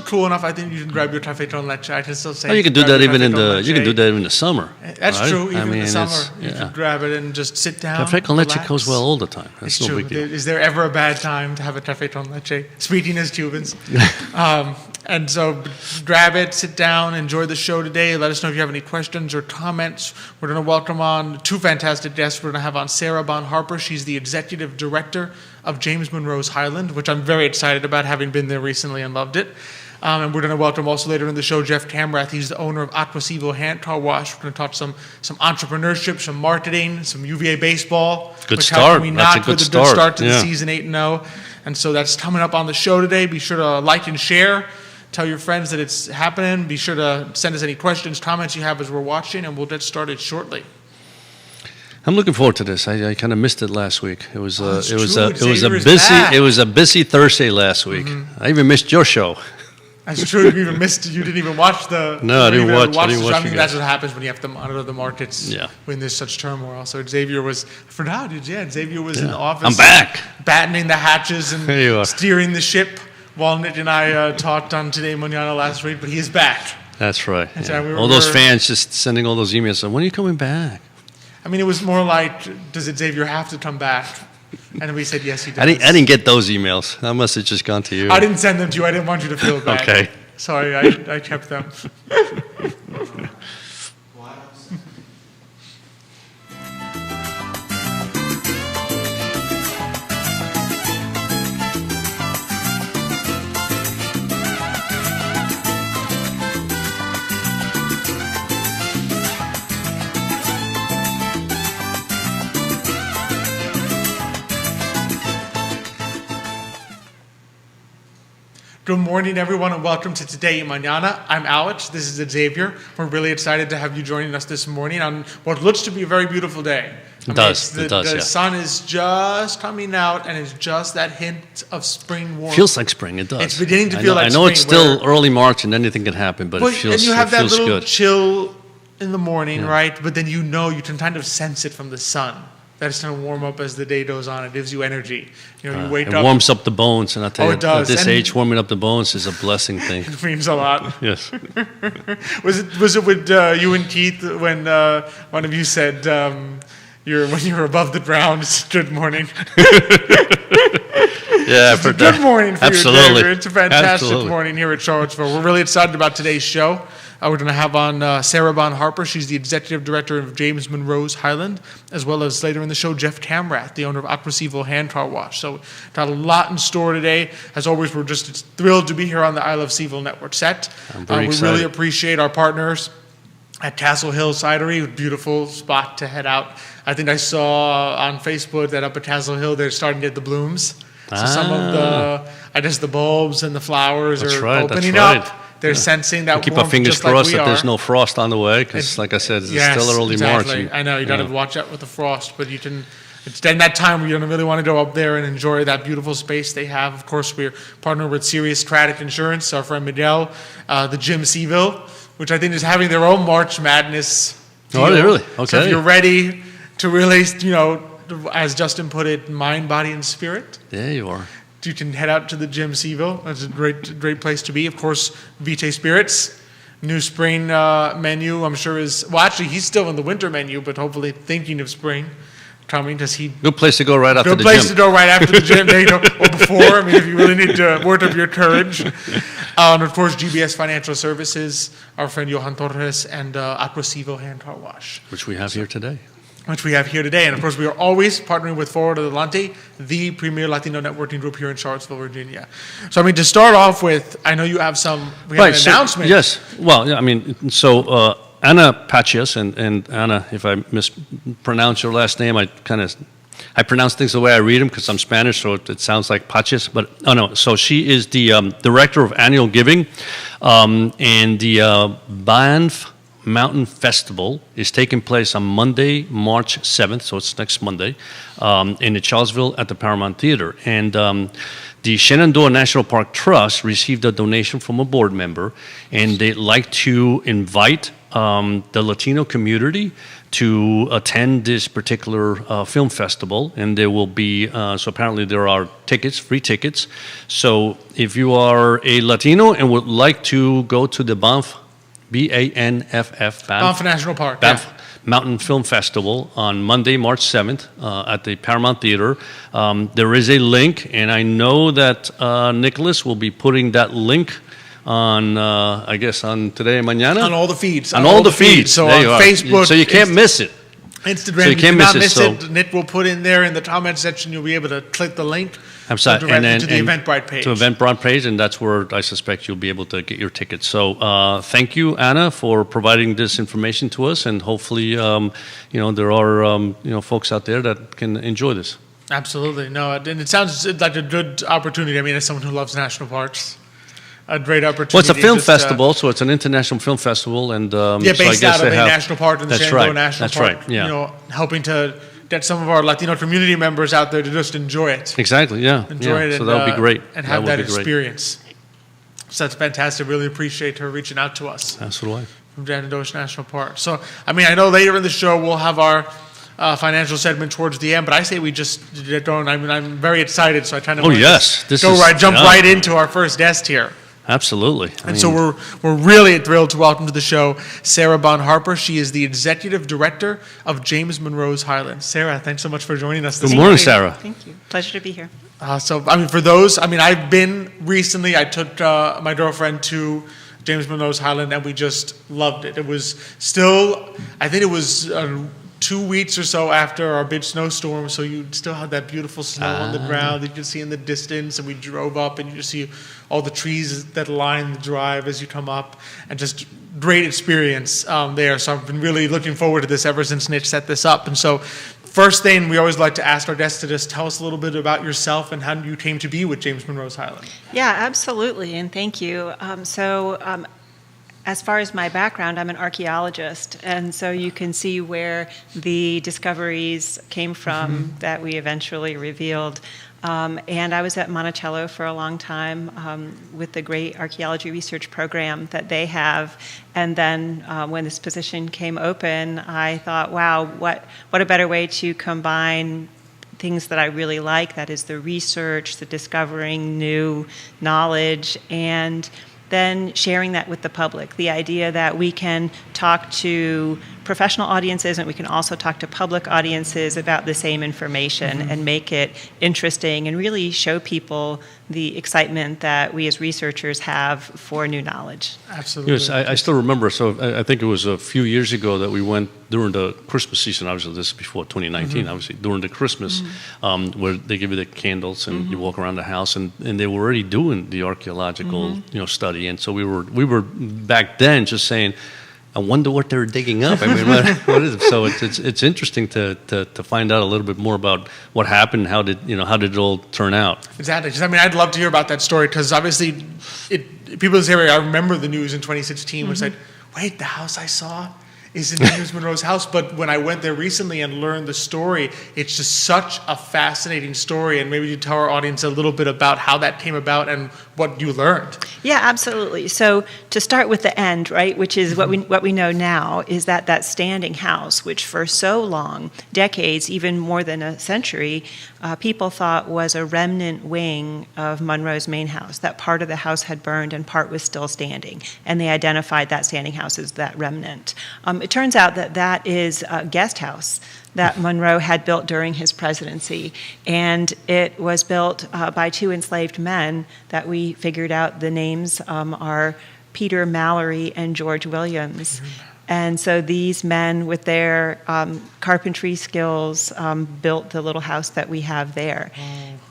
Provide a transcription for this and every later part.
cool enough, I think you can grab your tafetón leche. I can still say. Oh, you can do that even in the summer. That's right? true. Even in the summer, you can grab it and just sit down. Café con leche goes well all the time. That's it's no true. big deal. Is there ever a bad time to have a cafetón leche? Speaking as Cubans. And so grab it, sit down, enjoy the show today. Let us know if you have any questions or comments. We're going to welcome on two fantastic guests. We're going to have on Sarah Bon Harper. She's the executive director of James Monroe's Highland, which I'm very excited about, having been there recently and loved it. And we're going to welcome also later in the show Jeff Tamrat. He's the owner of Aquasivo Hand Car Wash. We're going to talk some entrepreneurship, some marketing, some UVA baseball. Good start. That's a good start to the season 8-0. And so that's coming up on the show today. Be sure to like and share. Tell your friends that it's happening. Be sure to send us any questions, comments you have as we're watching, and we'll get started shortly. I'm looking forward to this. I kind of missed it last week. It was a busy Thursday last week. Mm-hmm. I even missed your show. That's true. You didn't even watch the. No, I didn't watch. I mean, that's what happens when you have to monitor the markets when there's such turmoil. So Xavier was in the office. I'm back, battening the hatches and steering the ship. While Nick and I talked on Today Mañana last week, but he is back. That's right. Yeah. All those fans just sending all those emails saying, when are you coming back? I mean, it was more like, does Xavier have to come back? And we said, yes, he does. I didn't get those emails. That must have just gone to you. I didn't send them to you. I didn't want you to feel bad. Okay. Sorry, I kept them. Good morning, everyone, and welcome to Today Mañana. I'm Alex. This is Xavier. We're really excited to have you joining us this morning on what looks to be a very beautiful day. The sun is just coming out, and it's just that hint of spring warmth. Feels like spring. It does. It's beginning to feel like spring. I know it's still early March, and anything can happen, but it feels good. And you have that little chill in the morning, right? But then you can kind of sense it from the sun. That it's going to warm up as the day goes on. It gives you energy. You wake up. It warms up the bones, and I tell you, it does. At this age, warming up the bones is a blessing thing. It means a lot. Yes. Was it with you and Keith when one of you said when you're above the ground, it's good morning? Yeah, it's a good morning for Absolutely. you, It's a fantastic morning here at Charlottesville. We're really excited about today's show. We're going to have on Sarah Bon Harper. She's the executive director of James Monroe's Highland, as well as later in the show, Jeff Tamrat, the owner of Aquasivo Hand Car Wash. So got a lot in store today. As always, we're just thrilled to be here on the I Love Seville Network set. I'm very excited. We really appreciate our partners at Castle Hill Cidery, a beautiful spot to head out. I think I saw on Facebook that up at Castle Hill, they're starting to get the blooms. So some of the bulbs and the flowers are opening up. They're sensing that warmth. Keep our fingers crossed that there's no frost on the way, because, like I said, it's still early March. I know, you got to watch out with the frost, but it's then that time where you don't really want to go up there and enjoy that beautiful space they have. Of course, we're partnered with Sirius Tradic Insurance, our friend Miguel, the Gym Seville, which I think is having their own March Madness deal. Oh, really? Okay. So if you're ready to really, as Justin put it, mind, body, and spirit. There you are. You can head out to the Gym Seville. That's a great place to be. Of course, Vitae Spirits, new spring menu, I'm sure actually, he's still in the winter menu, but hopefully thinking of spring coming. Good place to go right after the gym. Good place to go right after the gym. There you go. Or before, if you really need to work up your courage. And of course, GBS Financial Services, our friend Johan Torres, and Aquasivo Hand Car Wash. Which we have here today. And of course, we are always partnering with Forward Adelante, the premier Latino networking group here in Charlottesville, Virginia. So, to start off with, I know you have an announcement. Yes. Well, Anna Pachias, and Anna, if I mispronounce your last name, I pronounce things the way I read them because I'm Spanish, so it sounds like Pachias. But so she is the director of annual giving, and the Banff Mountain Festival is taking place on Monday, March 7th, so it's next Monday, in the Charlottesville at the Paramount Theater. And the Shenandoah National Park Trust received a donation from a board member, and they'd like to invite the Latino community to attend this particular film festival, and there will be, so apparently there are tickets, free tickets. So if you are a Latino and would like to go to the Banff, B-A-N-F-F, Banff National Park. Banff Yeah. Mountain Film Festival on Monday, March 7th at the Paramount Theater. There is a link, and I know that Nicholas will be putting that link on, I guess, on Today and Mañana? On all the feeds. On all the feeds. So there on you are. Facebook. So you can't miss it. Instagram, So you can't miss it, Nit will put in there in the comment section, you'll be able to click the link. I'm sorry, Directly to the Eventbrite page. To Eventbrite page, and that's where I suspect you'll be able to get your tickets. So thank you, Anna, for providing this information to us, and hopefully, there are folks out there that can enjoy this. Absolutely. No, and it sounds like a good opportunity. I mean, as someone who loves national parks, a great opportunity. Well, it's a film festival, so it's an international film festival, and based out of a national park in the Shenandoah National Park. That's right. Yeah. Helping to get some of our Latino community members out there to just enjoy it. Exactly. Yeah. Enjoy it. So that would be great. And have that experience. So that's fantastic. Really appreciate her reaching out to us. That's what I. From Shenandoah National Park. So, I mean, I know later in the show we'll have our financial segment towards the end, but I say we just don't. I mean, I'm very excited, so I try to jump right into our first guest here. Absolutely. So we're really thrilled to welcome to the show Sarah Bon Harper. She is the Executive Director of James Monroe's Highlands. Sarah, thanks so much for joining us this morning. Good morning, Sarah. Thank you. Pleasure to be here. I've been recently, I took my girlfriend to James Monroe's Highland, and we just loved it. It was still, I think it was 2 weeks or so after our big snowstorm, so you still had that beautiful snow on the ground that you could see in the distance, and we drove up and you just see all the trees that line the drive as you come up, and just great experience there. So I've been really looking forward to this ever since Nick set this up. And so first thing, we always like to ask our guests to just tell us a little bit about yourself and how you came to be with James Monroe's Highland. Yeah, absolutely, and thank you. As far as my background, I'm an archaeologist, and so you can see where the discoveries came from that we eventually revealed. And I was at Monticello for a long time with the great archaeology research program that they have. And then when this position came open, I thought, wow, what a better way to combine things that I really like, that is the research, the discovering new knowledge, and then sharing that with the public. The idea that we can talk to professional audiences and we can also talk to public audiences about the same information and make it interesting and really show people the excitement that we as researchers have for new knowledge. Absolutely. Yes, I still remember. So I think it was a few years ago that we went during the Christmas season. Obviously, this is before 2019. Obviously, during the Christmas, where they give you the candles and you walk around the house, and they were already doing the archaeological study. And so we were back then just saying, I wonder what they're digging up. I mean, what is it? So it's interesting to find out a little bit more about what happened. How did it all turn out? Exactly. I mean, I'd love to hear about that story because obviously, people in this area. I remember the news in 2016 was like, wait, the house I saw is in James Monroe's house. But when I went there recently and learned the story, it's just such a fascinating story. And maybe you tell our audience a little bit about how that came about and what you learned. Yeah, absolutely. So to start with the end, right, which is what we know now, is that standing house, which for so long, decades, even more than a century, people thought was a remnant wing of Monroe's main house. That part of the house had burned and part was still standing. And they identified that standing house as that remnant. It turns out that is a guest house that Monroe had built during his presidency. And it was built by two enslaved men that we figured out the names are Peter Mallory and George Williams. And so these men, with their carpentry skills, built the little house that we have there.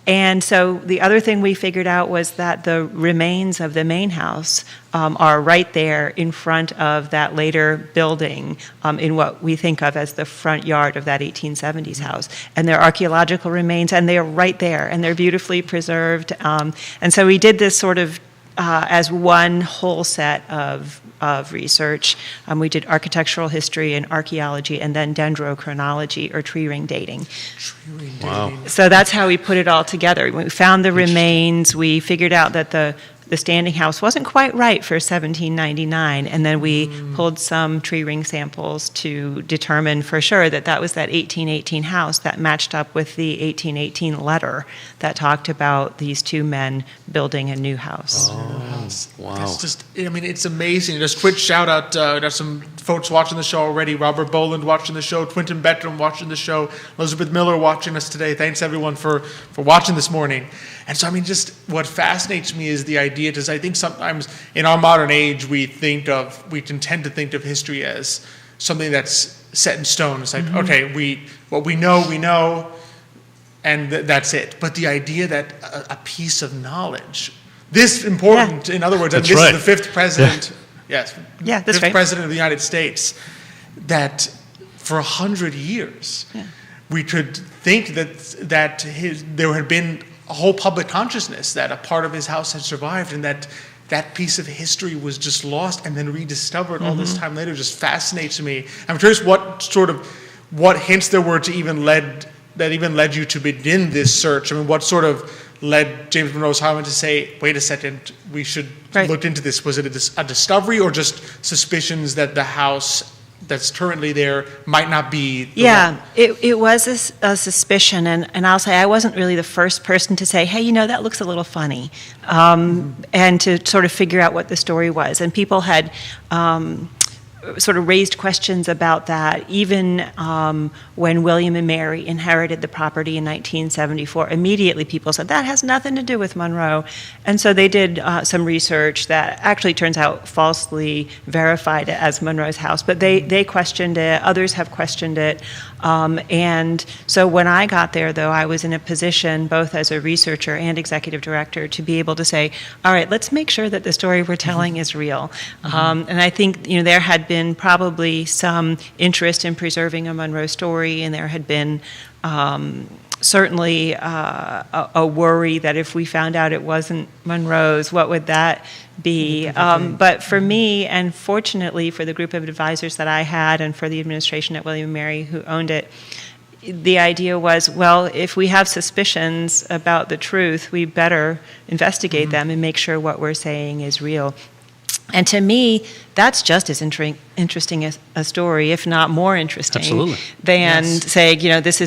And so the other thing we figured out was that the remains of the main house are right there in front of that later building in what we think of as the front yard of that 1870s house. And they're archaeological remains, and they're right there, and they're beautifully preserved. And so we did this sort of as one whole set of research. We did architectural history and archaeology, and then dendrochronology, or tree ring dating. Wow. So that's how we put it all together. When we found the remains, we figured out that the the standing house wasn't quite right for 1799, and then we pulled some tree ring samples to determine for sure that that was that 1818 house that matched up with the 1818 letter that talked about these two men building a new house. Wow. It's just, I mean, it's amazing. Just quick shout out, there's some folks watching the show already. Robert Boland watching the show, Quinton Bettram watching the show, Elizabeth Miller watching us today. Thanks everyone for watching this morning. And so, I mean, just what fascinates me is the idea, because I think sometimes in our modern age, we can tend to think of history as something that's set in stone. It's like, okay, what we know, and that's it. But the idea that a piece of knowledge, this important, in other words, and this is the fifth president, fifth president of the United States, that for 100 years, we could think that there had been a whole public consciousness that a part of his house had survived, and that piece of history was just lost and then rediscovered all this time later. Just fascinates me. I'm curious what hints there were to even led you to begin this search. I mean, what sort of led James Monroe's Highland to say, wait a second, we should look into this? Was it a discovery or just suspicions that the house that's currently there might not be the one? It was a suspicion, and I'll say I wasn't really the first person to say, hey, that looks a little funny, and to sort of figure out what the story was. And people had sort of raised questions about that even when William and Mary inherited the property in 1974. Immediately people said, that has nothing to do with Monroe. And so they did some research that actually turns out falsely verified it as Monroe's house. But they questioned it. Others have questioned it. And so when I got there, though, I was in a position, both as a researcher and executive director, to be able to say, all right, let's make sure that the story we're telling is real. And I think there had been probably some interest in preserving a Monroe story, and there had been certainly a worry that if we found out it wasn't Monroe's, what would that be? But for me, and fortunately for the group of advisors that I had and for the administration at William & Mary who owned it, the idea was, well, if we have suspicions about the truth, we better investigate them and make sure what we're saying is real. And to me, that's just as interesting as a story, if not more interesting, than saying, this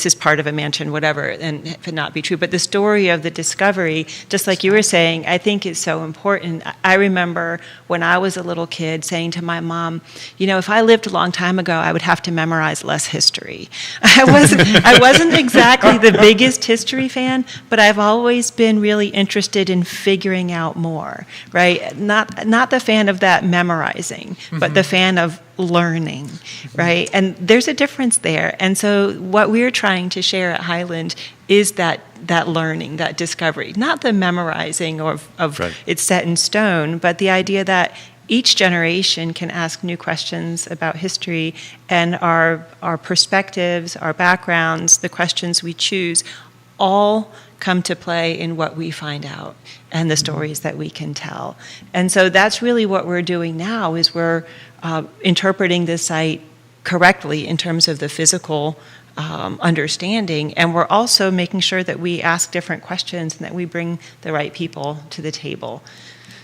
is part of a mansion, whatever, and it could not be true. But the story of the discovery, just like you were saying, I think is so important. I remember when I was a little kid saying to my mom, if I lived a long time ago, I would have to memorize less history. I wasn't exactly the biggest history fan, but I've always been really interested in figuring out more, right? Not the fan of that memorizing, but the fan of learning, right? And there's a difference there. And so what we're trying to share at Highland is that learning, that discovery, not the memorizing of it's set in stone, but the idea that each generation can ask new questions about history, and our perspectives, our backgrounds, the questions we choose, all come to play in what we find out and the stories that we can tell. And so that's really what we're doing now, is we're interpreting the site correctly in terms of the physical understanding, and we're also making sure that we ask different questions and that we bring the right people to the table.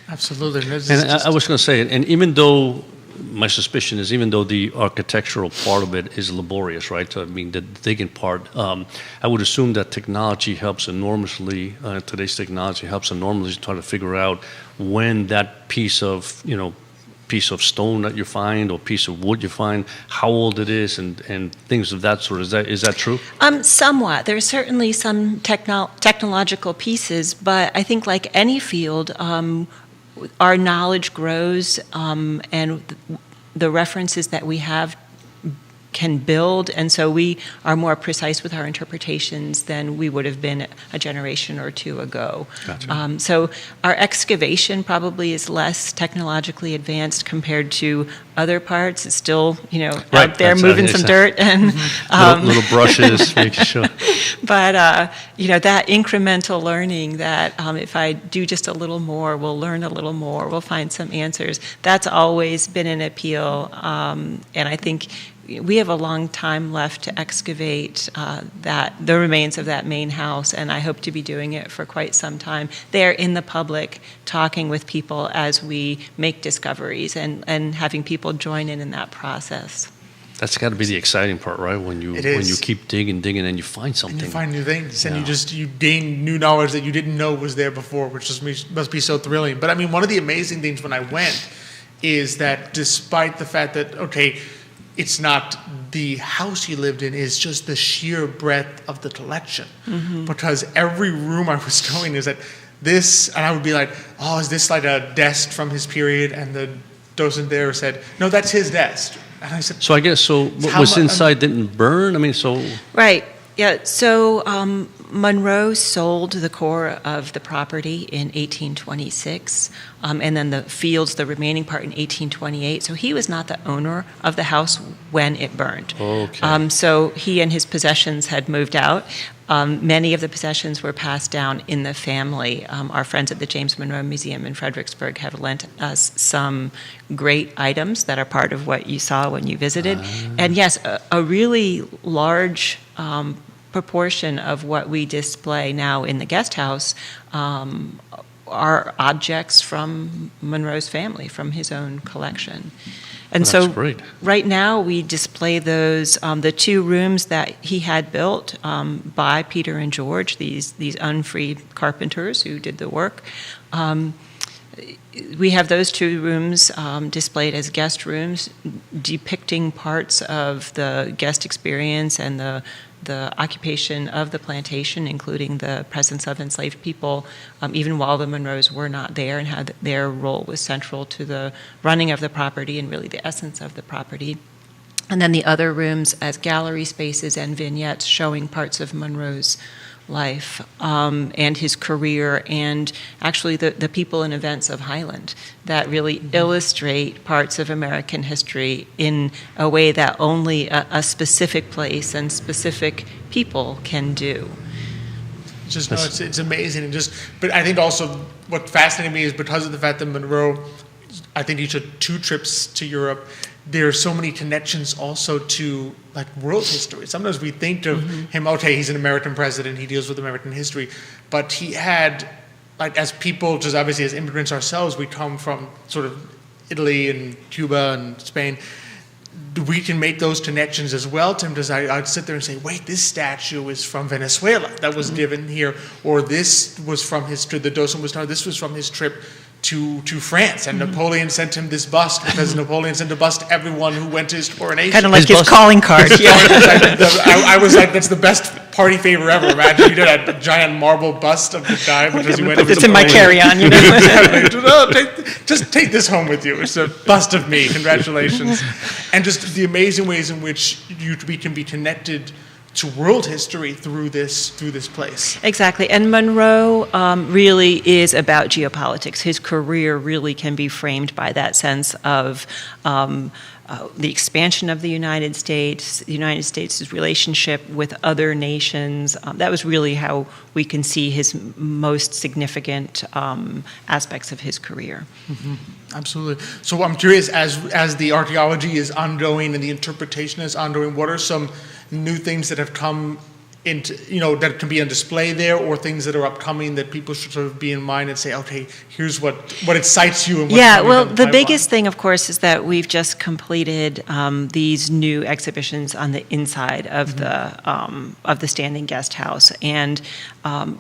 Absolutely. And I was going to say, and even though my suspicion is, even though the architectural part of it is laborious, right? So, I mean, the digging part, I would assume that technology helps enormously. Today's technology helps enormously to try to figure out when that piece of stone that you find or piece of wood you find, how old it is, and things of that sort. Is that true? Somewhat. There's certainly some technological pieces, but I think like any field, our knowledge grows, and the references that we have can build, and so we are more precise with our interpretations than we would have been a generation or two ago. Gotcha. So our excavation probably is less technologically advanced compared to other parts. It's still, out there moving some dirt and little brushes, making sure. But that incremental learning, that if I do just a little more, we'll learn a little more, we'll find some answers. That's always been an appeal, and I think we have a long time left to excavate the remains of that main house, and I hope to be doing it for quite some time. There in the public, talking with people as we make discoveries and having people join in that process. That's got to be the exciting part, right? When you keep digging, and you find something. And you find new things, and you gain new knowledge that you didn't know was there before, which just must be so thrilling. But I mean, one of the amazing things when I went is that despite the fact that, okay, it's not the house he lived in, is just the sheer breadth of the collection. Mm-hmm. Because every room I was going is that this, and I would be like, oh, is this like a desk from his period? And the docent there said, no, that's his desk. And I said, so I guess, what was inside didn't burn? I mean, so... Right, yeah. So Monroe sold the core of the property in 1826, and then the fields, the remaining part, in 1828. So he was not the owner of the house when it burned. Okay. So he and his possessions had moved out. Many of the possessions were passed down in the family. Our friends at the James Monroe Museum in Fredericksburg have lent us some great items that are part of what you saw when you visited. And yes, a really large proportion of what we display now in the guest house are objects from Monroe's family, from his own collection. And that's great. Right now we display those, the two rooms that he had built by Peter and George, these unfree carpenters who did the work. We have those two rooms displayed as guest rooms, depicting parts of the guest experience and the occupation of the plantation, including the presence of enslaved people, even while the Monroes were not there, and how their role was central to the running of the property and really the essence of the property. And then the other rooms as gallery spaces and vignettes showing parts of Monroe's life and his career, and actually the people and events of Highland that really illustrate parts of American history in a way that only a specific place and specific people can do. Just no, it's amazing, and but I think also what fascinated me is because of the fact that Monroe, I think he took 2 trips to Europe. There are so many connections also to like world history. Sometimes we think of him, okay, he's an American president, he deals with American history, but he had, like, as people, just obviously as immigrants ourselves, we come from sort of Italy and Cuba and Spain. We can make those connections as well, Tim, because I'd sit there and say, wait, this statue is from Venezuela that was given here, or this was from his trip, the docent was telling, this was from his trip to France, and Napoleon sent him this bust because Napoleon sent a bust to everyone who went to his coronation. Kind of like his calling card. Yeah. I was like, that's the best party favor ever. Imagine you did a giant marble bust of the guy because he went. It's in my carry-on, you know. Just take this home with you. It's a bust of me. Congratulations. And just the amazing ways in which we can be connected to world history through this place. Exactly, and Monroe really is about geopolitics. His career really can be framed by that sense of the expansion of the United States' relationship with other nations. That was really how we can see his most significant aspects of his career. Mm-hmm. Absolutely. So I'm curious, as the archaeology is ongoing and the interpretation is ongoing, what are some new things that have come into, that can be on display there, or things that are upcoming that people should sort of be in mind and say, okay, here's what excites you and what's coming down the the pipeline? biggest thing, of course, is that we've just completed these new exhibitions on the inside of the standing guest house, and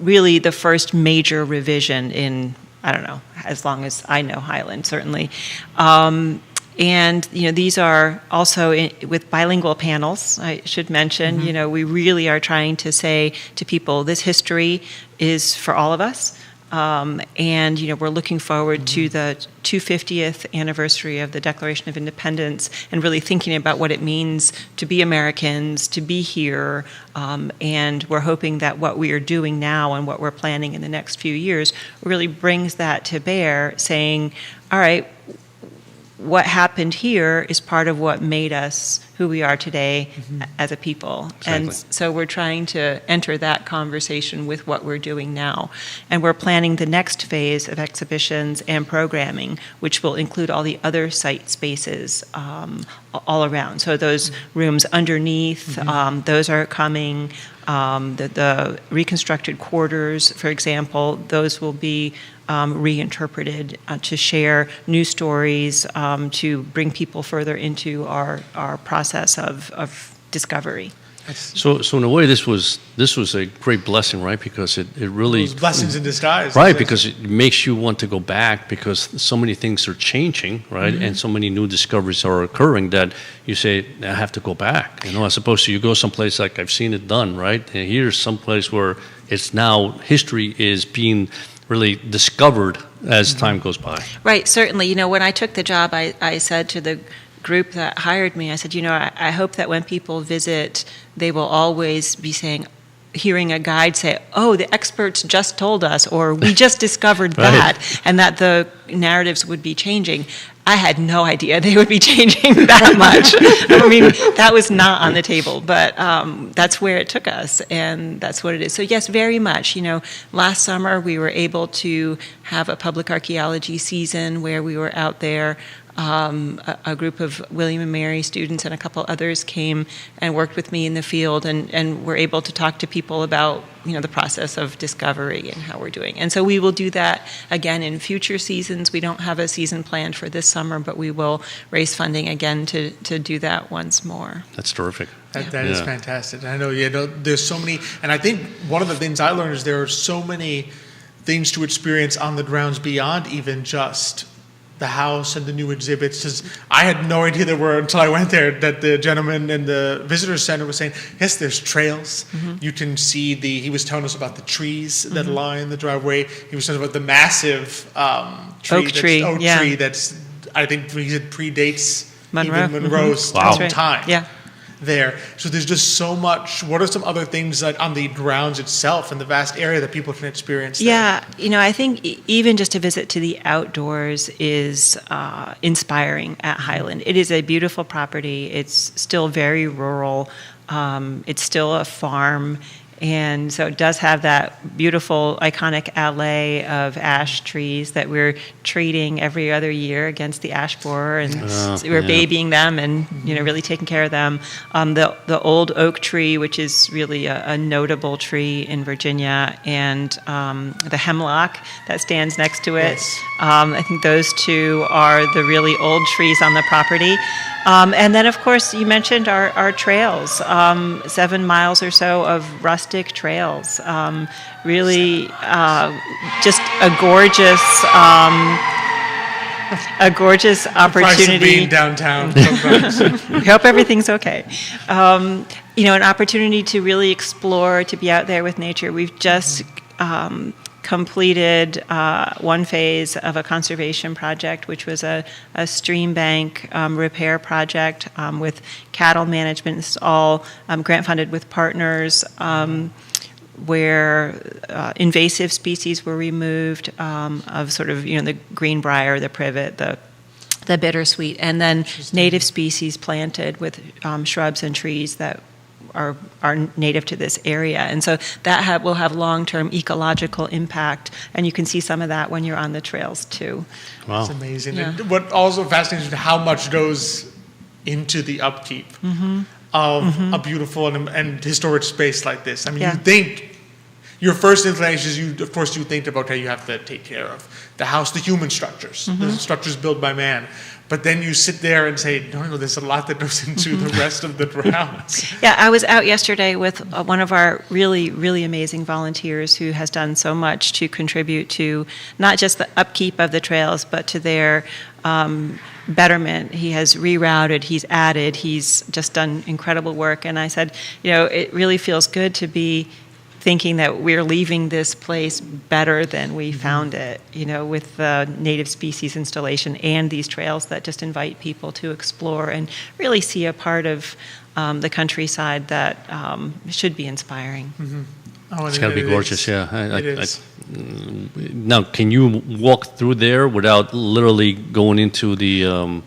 really the first major revision in, I don't know, as long as I know Highland, certainly. And these are also with bilingual panels, I should mention. We really are trying to say to people, this history is for all of us. And we're looking forward to the 250th anniversary of the Declaration of Independence, and really thinking about what it means to be Americans, to be here. And we're hoping that what we are doing now and what we're planning in the next few years really brings that to bear, saying, all right, what happened here is part of what made us who we are today as a people. Exactly. And so we're trying to enter that conversation with what we're doing now. And we're planning the next phase of exhibitions and programming, which will include all the other site spaces all around. So those rooms underneath, those are coming. The reconstructed quarters, for example, those will be reinterpreted to share new stories, to bring people further into our process of discovery. So in a way, this was a great blessing, right? Because it really Those blessings in disguise. right, because it makes you want to go back because so many things are changing, right? Mm-hmm. And so many new discoveries are occurring that you say, I have to go back, as opposed to you go someplace like I've seen it done, right? And here's someplace where it's now history is being really discovered as time goes by. Right, certainly. When I took the job, I said to the group that hired me, I said, I hope that when people visit, they will always be hearing a guide say, oh, the experts just told us, or we just discovered that, and that the narratives would be changing. I had no idea they would be changing that much. I mean, that was not on the table, but that's where it took us, and that's what it is. So yes, very much. Last summer we were able to have a public archaeology season where we were out there. A group of William and Mary students and a couple others came and worked with me in the field and were able to talk to people about the process of discovery and how we're doing. And so we will do that again in future seasons. We don't have a season planned for this summer, but we will raise funding again to do that once more. That's terrific. That is fantastic. I know, there's so many, and I think one of the things I learned is there are so many things to experience on the grounds beyond even just the house and the new exhibits. Because I had no idea there were until I went there, that the gentleman in the visitor center was saying, yes, there's trails. You can see he was telling us about the trees that line the driveway. He was telling us about the massive oak tree that's, I think he said predates even Monroe's time. Yeah. There. So there's just so much. What are some other things that on the grounds itself and the vast area that people can experience there? Yeah, I think even just a visit to the outdoors is inspiring at Highland. It is a beautiful property. It's still very rural. It's still a farm. And so it does have that beautiful, iconic alley of ash trees that we're treating every other year against the ash borer, and we're babying them and really taking care of them. The old oak tree, which is really a notable tree in Virginia, and the hemlock that stands next to it. Yes. I think those two are the really old trees on the property. And then, of course, you mentioned our trails, 7 miles or so of rustic trails. Really just a gorgeous opportunity. Of being downtown sometimes. We hope everything's okay. An opportunity to really explore, to be out there with nature. We've just completed one phase of a conservation project, which was a stream bank repair project with cattle management. This is all grant funded with partners, where invasive species were removed of sort of the greenbrier, the privet, the bittersweet, and then native species planted with shrubs and trees that are native to this area. And so that will have long-term ecological impact, and you can see some of that when you're on the trails too. Wow. It's amazing. Yeah. And what also fascinates me is how much goes into the upkeep of a beautiful and historic space like this. I mean, you think, your first inclination is you think about how you have to take care of the house, the human structures, the structures built by man. But then you sit there and say, no, there's a lot that goes into the rest of the grounds. Yeah, I was out yesterday with one of our really, really amazing volunteers who has done so much to contribute to not just the upkeep of the trails, but to their betterment. He has rerouted, he's added, he's just done incredible work. And I said, it really feels good to be thinking that we're leaving this place better than we found it, with the native species installation and these trails that just invite people to explore and really see a part of the countryside that should be inspiring. Oh, It's got to be gorgeous, yeah. It is. Now, can you walk through there without literally going into the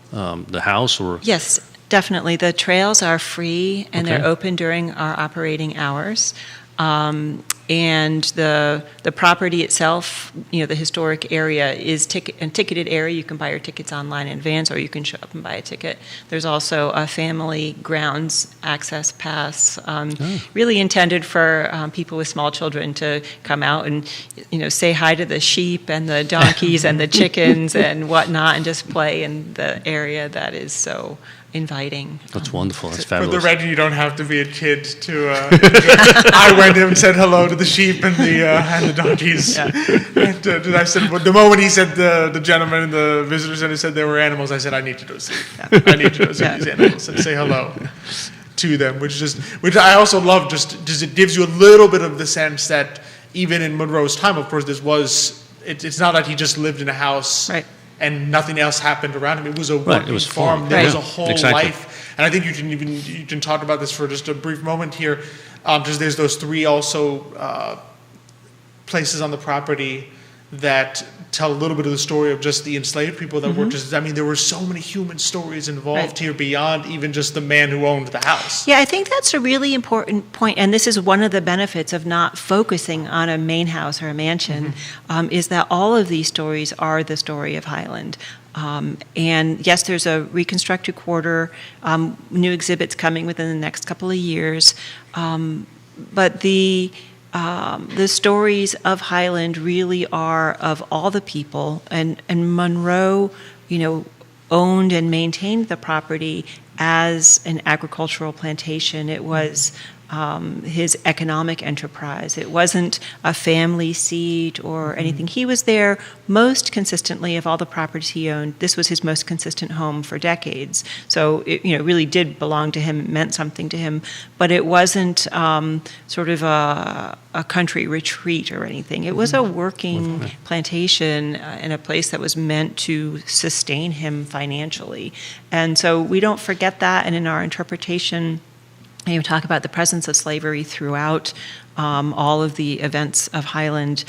house, or? Yes, definitely. The trails are free and Okay. they're open during our operating hours. And the property itself, the historic area is a ticketed area. You can buy your tickets online in advance, or you can show up and buy a ticket. There's also a family grounds access pass, really intended for people with small children to come out and, say hi to the sheep and the donkeys and the chickens and whatnot, and just play in the area that is so inviting. That's wonderful. That's For fabulous. the record, you don't have to be a kid to. I went and said hello to the sheep and the donkeys. Yeah. And I said, the moment he said the gentleman in the visitor center said there were animals, I said I need to go see. I need to go see these animals and say hello to them, which I also love. Just it gives you a little bit of the sense that even in Monroe's time, of course, it's not that he just lived in a house. Right. And nothing else happened around him. It was a working was farm. farm. There was a Right. whole Exactly. life. And I think you can talk about this for just a brief moment here. Because there's those three also places on the property that tell a little bit of the story of just the enslaved people that worked. There were so many human stories involved Right. here beyond even just the man who owned the house. Yeah, I think that's a really important point, and this is one of the benefits of not focusing on a main house or a mansion, is that all of these stories are the story of Highland. And yes, there's a reconstructed quarter, new exhibits coming within the next couple of years, but the stories of Highland really are of all the people, and Monroe, owned and maintained the property as an agricultural plantation. It was his economic enterprise. It wasn't a family seat or anything. He was there most consistently of all the properties he owned. This was his most consistent home for decades. So it really did belong to him, meant something to him. But it wasn't sort of a country retreat or anything. It was a working plantation in a place that was meant to sustain him financially. And so we don't forget that, and in our interpretation, talk about the presence of slavery throughout all of the events of Highland.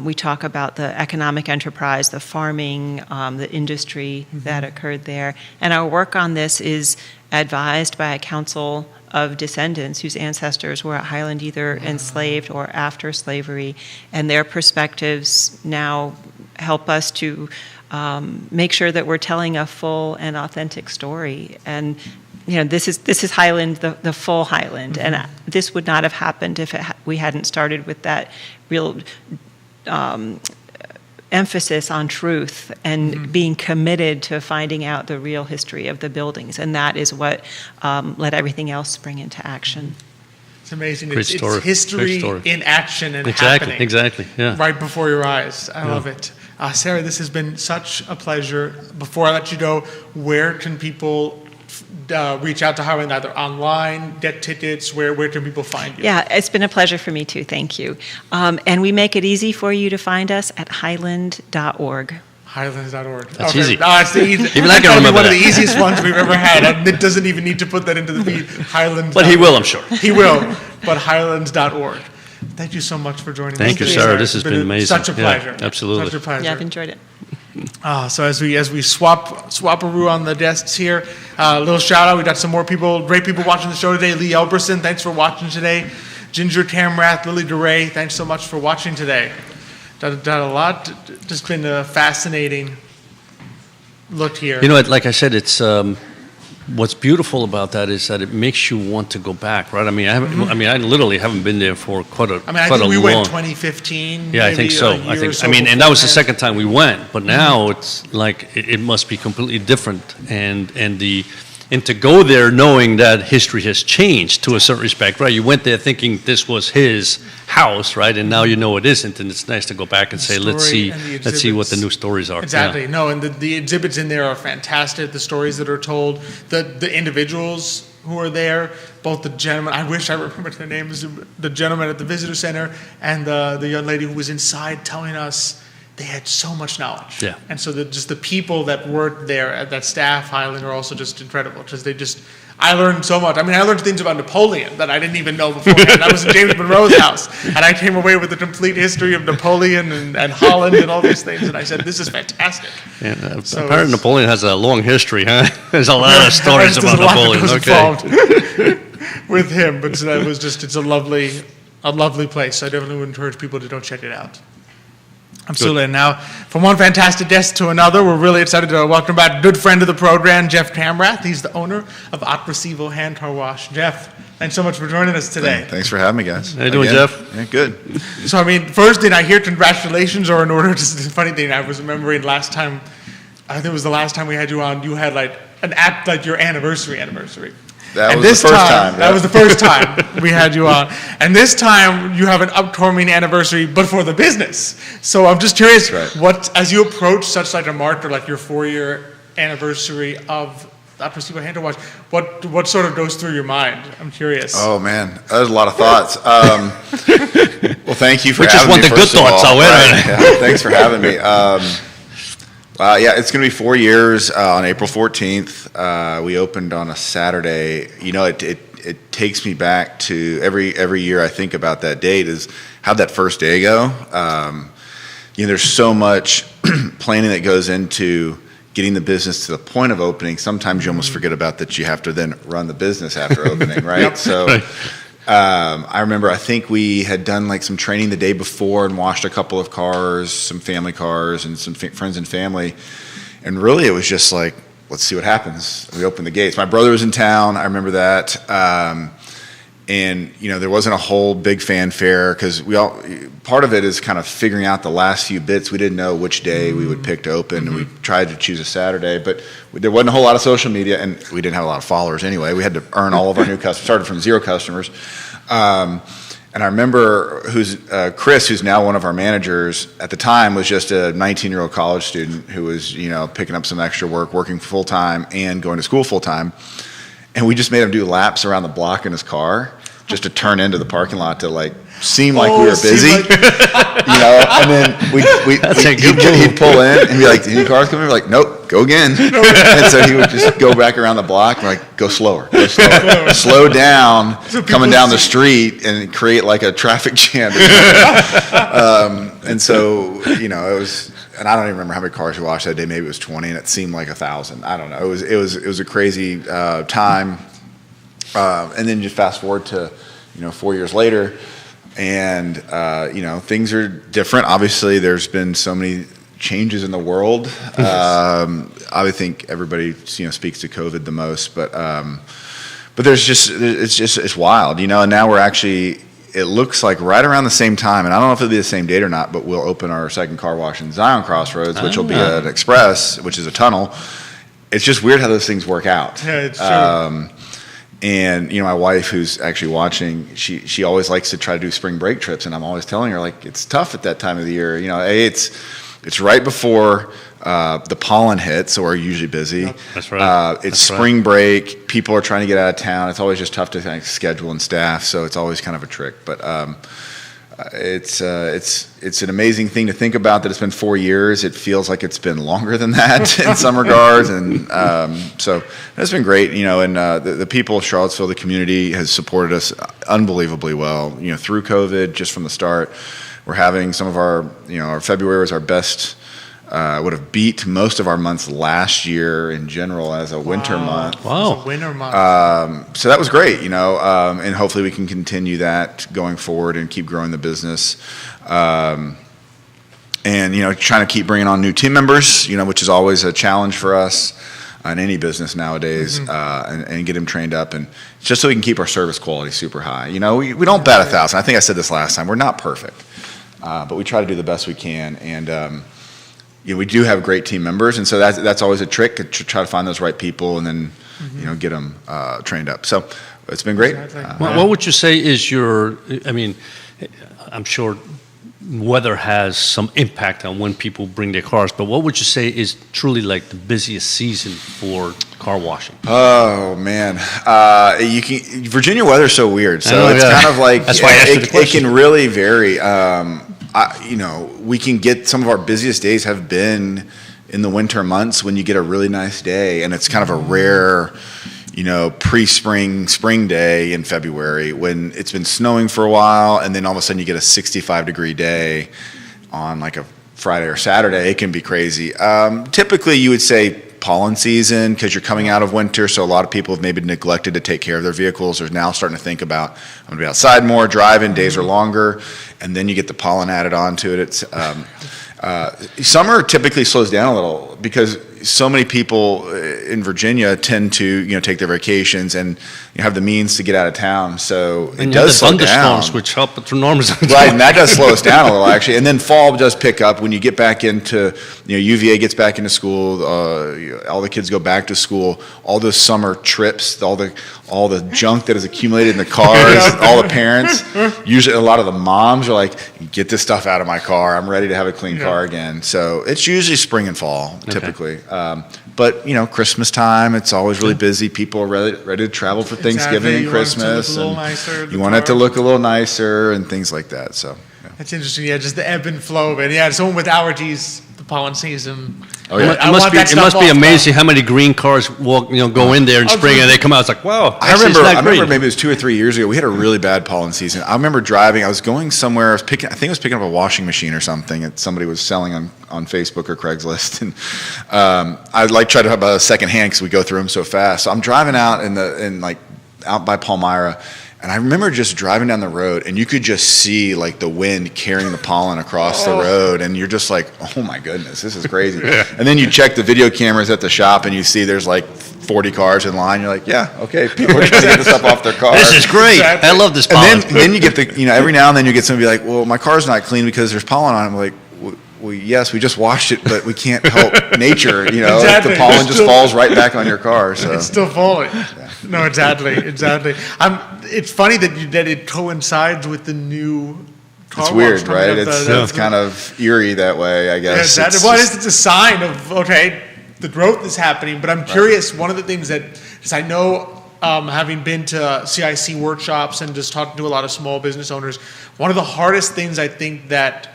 We talk about the economic enterprise, the farming, the industry that occurred there. And our work on this is advised by a council of descendants whose ancestors were at Highland either enslaved or after slavery. And their perspectives now help us to make sure that we're telling a full and authentic story. And this is Highland, the full Highland, and this would not have happened if we hadn't started with that real emphasis on truth and being committed to finding out the real history of the buildings, and that is what let everything else spring into action. It's amazing. Great story. It's history Great story. in action and happening. Exactly, yeah. Right before your eyes. I love it. Sarah, this has been such a pleasure. Before I let you go, where can people reach out to Highland, either online, get tickets? Where can people find you? Yeah, it's been a pleasure for me too. Thank you. And we make it easy for you to find us at highland.org. Highlands.org. That's easy. It's the easy. Even I can remember one of that. the easiest ones we've ever had. It doesn't even need to put that into the feed. Highlands. But he will, I'm sure. He will. But highlands.org. Thank you so much for joining us. Thank you, today, Sarah. This has been amazing. Such a pleasure. Yeah, absolutely. Such a pleasure. Yeah, I've enjoyed it. So as we swap a roux on the desks here, a little shout out. We got some more people, great people watching the show today. Lee Elberson, thanks for watching today. Ginger Tamrat, Lily DeRay, thanks so much for watching today. Done a lot. Just been a fascinating look here. Like I said, it's what's beautiful about that is that it makes you want to go back, right? I mean, I literally haven't been there for quite a I long. think we went 2015. Yeah, I think maybe so. a year I or think. so And that was the beforehand. second time we went. But now it's like it must be completely different, and to go there knowing that history has changed to a certain respect, right? You went there thinking this was his house, right? And now you know it isn't, and it's nice to go back and say, let's story see and the what the exhibits. new stories are. Exactly. Yeah. No, and the exhibits in there are fantastic. The stories that are told, the individuals who are there, both the gentleman, I wish I remembered their names, the gentleman at the visitor center and the young lady who was inside telling us they had so much knowledge. Yeah. And so just the people that worked there, that staff, Highland, are also just incredible, because I learned so much. I mean, I learned things about Napoleon that I didn't even know beforehand. I was in James Monroe's house, and I came away with the complete history of Napoleon and Holland and all these things, and I said, this is fantastic. And So apparently it's- Napoleon has a long history, huh? There's a lot of stories There's about a lot that Napoleon. goes Okay. involved with him, but it was just, it's a lovely place. So I definitely would encourage people to go check it out. Absolutely. And now, from one fantastic guest to another, we're really excited to welcome back a good friend of the program, Jeff Tamrat. He's the owner of Atrasivo Hand Car Wash. Jeff, thanks so much for joining us today. Thanks for having me, guys. How you doing, Again. Jeff? Yeah, good. So, I mean, first, did I hear congratulations, or in order, just the funny thing, I was remembering last time, I think it was the last time we had you on, you had like an app, like your anniversary. That And was this the first time. That was the first time we had you on. And this time you have an upcoming anniversary, but for the business. So I'm just curious, That's right. what, as you approach such like a marker, like your 4-year anniversary of Atrasivo Hand Wash, what sort of goes through your mind? I'm curious. Oh man, there's a lot of thoughts. Well, thank you for We just having want me. the good first of thoughts, all. Alfred. Yeah, thanks for having me. Yeah, it's going to be 4 years on April 14th. We opened on a Saturday. You know, it takes me back to every year I think about that date is how'd that first day go? You know, there's so much planning that goes into getting the business to the point of opening. Sometimes you almost forget about that you have to then run the business after opening, right? Yep. So Right. I remember I think we had done like some training the day before and washed a couple of cars, some family cars and some friends and family. And really it was just like, let's see what happens. We opened the gates. My brother was in town. I remember that. And, you know, there wasn't a whole big fanfare because part of it is kind of figuring out the last few bits. We didn't know which day we would pick to open, and we tried to choose a Saturday, but there wasn't a whole lot of social media, and we didn't have a lot of followers anyway. We had to earn all of our new customers, started from 0 customers. And I remember Chris, who's now one of our managers, at the time was just a 19-year-old college student who was, you know, picking up some extra work, working full-time and going to school full-time. And we just made him do laps around the block in his car just to turn into the parking lot to like seem like we were busy, you know. And then he'd pull in and be like, "Any cars coming?" We're like, "Nope, go again." And so he would just go back around the block. We're like, "Go slower, slow down, coming down the street and create like a traffic jam." And so, you know, it was. And I don't even remember how many cars we washed that day. Maybe it was 20, and it seemed like 1,000. I don't know. It was a crazy time. And then just fast forward to, you know, 4 years later, and you know, things are different. Obviously, there's been so many changes in the world. I think everybody, you know, speaks to COVID the most, but it's wild, you know. And now we're actually. It looks like right around the same time, and I don't know if it'll be the same date or not, but we'll open our second car wash in Zion Crossroads, which will be an express, which is a tunnel. It's just weird how those things work out. Yeah, it's true. And, you know, my wife, who's actually watching, she always likes to try to do spring break trips, and I'm always telling her, like, it's tough at that time of the year. You know, it's right before the pollen hits, so we're usually busy. That's right. It's spring break. People are trying to get out of town. It's always just tough to kind of schedule and staff, so it's always kind of a trick. But it's an amazing thing to think about that it's been 4 years. It feels like it's been longer than that in some regards, and so it's been great. You know, and the people of Charlottesville, the community has supported us unbelievably well. You know, through COVID, just from the start. We're having some of our, you know, our February was our best. Would have beat most of our months last year in general as a winter month. Wow. It's a winter month. So that was great, you know, and hopefully we can continue that going forward and keep growing the business. And, you know, trying to keep bringing on new team members, you know, which is always a challenge for us in any business nowadays, and get them trained up, and just so we can keep our service quality super high. You know, we don't bat 1,000. I think I said this last time. We're not perfect, but we try to do the best we can. And, you know, we do have great team members, and so that's always a trick to try to find those right people and then, you know, get them trained up. So it's been great. Exactly. What would you say is your, I mean, I'm sure weather has some impact on when people bring their cars, but what would you say is truly like the busiest season for car washing? Oh man, Virginia weather is so weird. So know, it's yeah. kind of like That's why I asked you the it question. can really vary. we can get some of our busiest days have been in the winter months when you get a really nice day, and it's kind of a rare, pre-spring, spring day in February when it's been snowing for a while, and then all of a sudden you get a 65-degree day on like a Friday or Saturday. It can be crazy. Typically, you would say pollen season because you're coming out of winter, so a lot of people have maybe neglected to take care of their vehicles. They're now starting to think about, I'm going to be outside more, driving, days are longer, and then you get the pollen added onto it. It's summer typically slows down a little because so many people in Virginia tend to take their vacations and have the means to get out of town, so it does slow down. Thunderstorms, which help enormously. Right, and that does slow us down a little actually. And then fall does pick up when you get back into UVA gets back into school. All the kids go back to school. All those summer trips, all the junk that is accumulated in the cars, all the parents. Usually, a lot of the moms are like, "Get this stuff out of my car. I'm ready to have a clean car again." So it's usually spring and fall typically. But Christmas time, it's always really busy. People are ready to travel for Thanksgiving and Christmas, and you want it to look a little nicer and things like that. So that's interesting. Yeah, just the ebb and flow of it. Yeah, someone with allergies, the pollen season. Oh yeah, it must be amazing how many green cars go in there in spring and they come out. It's like, wow. I remember maybe it was 2 or 3 years ago. We had a really bad pollen season. I remember driving. I was going somewhere. I think I was picking up a washing machine or something that somebody was selling on Facebook or Craigslist, and I tried to have a second hand because we go through them so fast. So I'm driving out out by Palmyra. And I remember just driving down the road, and you could just see like the wind carrying the pollen across the road, and you're just like, "Oh my goodness, this is crazy!" And then you check the video cameras at the shop, and you see there's like 40 cars in line. You're like, "Yeah, okay, people are trying to get this stuff off their cars." This is great. Exactly. I love this pollen. And then you get every now and then you get somebody like, "Well, my car's not clean because there's pollen on it." I'm like, well, yes, we just washed it, but we can't help nature. Exactly. The pollen just falls right back on your car. So it's still falling. Yeah. No, exactly. It's funny that it coincides with the new car It's weird, wash right? It's kind of eerie that way, I guess. Yeah, it's a sign of, the growth is happening. But I'm curious, one of the things because I know, having been to CIC workshops and just talking to a lot of small business owners, one of the hardest things I think that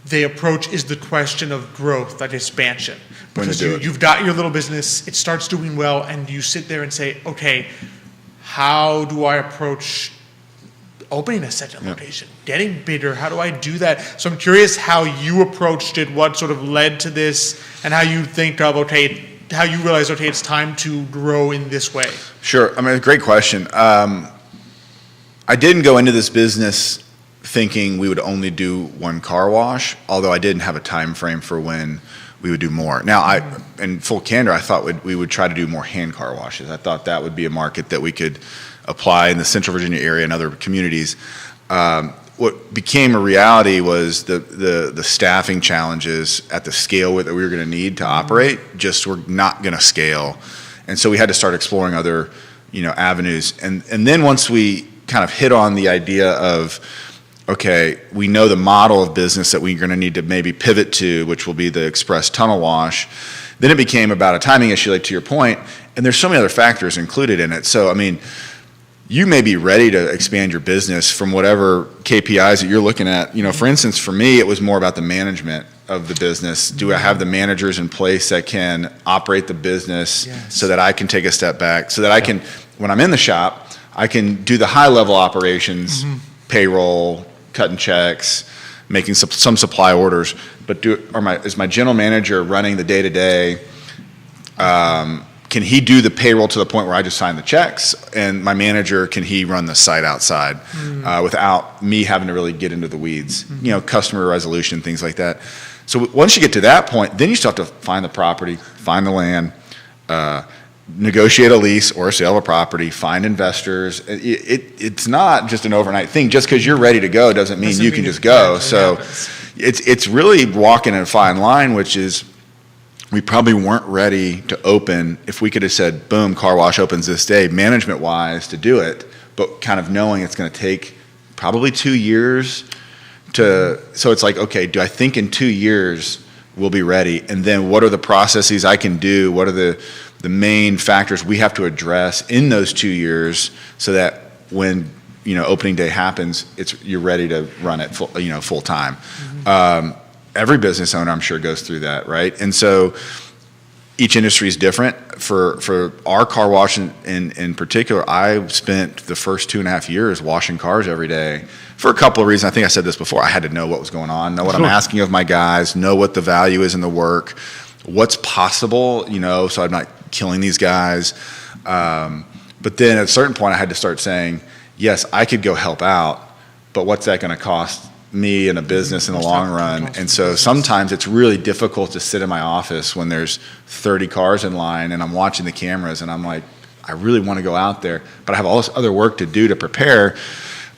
they approach is the question of growth, like expansion. Because you've got your little business, it starts doing well, and you sit there and say, okay, how do I approach opening a second location, getting bigger? How do I do that? So I'm curious how you approached it, what sort of led to this, and how you think of, how you realize, it's time to grow in this way. Sure. I mean, great question. I didn't go into this business thinking we would only do one car wash, although I didn't have a time frame for when we would do more. Now, in full candor, I thought we would try to do more hand car washes. I thought that would be a market that we could apply in the Central Virginia area and other communities. What became a reality was the staffing challenges at the scale that we were going to need to operate just were not going to scale, and so we had to start exploring other avenues. And then once we kind of hit on the idea of, okay, we know the model of business that we're going to need to maybe pivot to, which will be the express tunnel wash. Then it became about a timing issue, like to your point, and there's so many other factors included in it. So, I mean, you may be ready to expand your business from whatever KPIs that you're looking at. For instance, for me, it was more about the management of the business. Do I have the managers in place that can operate the business so that I can take a step back, so that I can, when I'm in the shop, I can do the high-level operations, payroll, cutting checks, making some supply orders, but is my general manager running the day-to-day? Can he do the payroll to the point where I just sign the checks, and my manager, can he run the site outside without me having to really get into the weeds, customer resolution, things like that. So once you get to that point, then you still have to find the property, find the land, negotiate a lease or a sale of a property, find investors. It's not just an overnight thing. Just because you're ready to go doesn't mean you can just go. So it's really walking a fine line, which is we probably weren't ready to open. If we could have said, boom, car wash opens this day, management-wise, to do it, but kind of knowing it's going to take probably 2 years so it's like, okay, do I think in 2 years we'll be ready? And then what are the processes I can do? What are the main factors we have to address in those 2 years so that when opening day happens, you're ready to run it full time. Every business owner, I'm sure, goes through that, right? And so each industry is different. For our car wash in particular, I spent the first 2.5 years washing cars every day for a couple of reasons. I think I said this before. I had to know what was going on, know what I'm asking of my guys, know what the value is in the work, what's possible, so I'm not killing these guys. But then at a certain point, I had to start saying, yes, I could go help out, but what's that going to cost me and a business in the long run? And so sometimes it's really difficult to sit in my office when there's 30 cars in line and I'm watching the cameras and I'm like, I really want to go out there, but I have all this other work to do to prepare,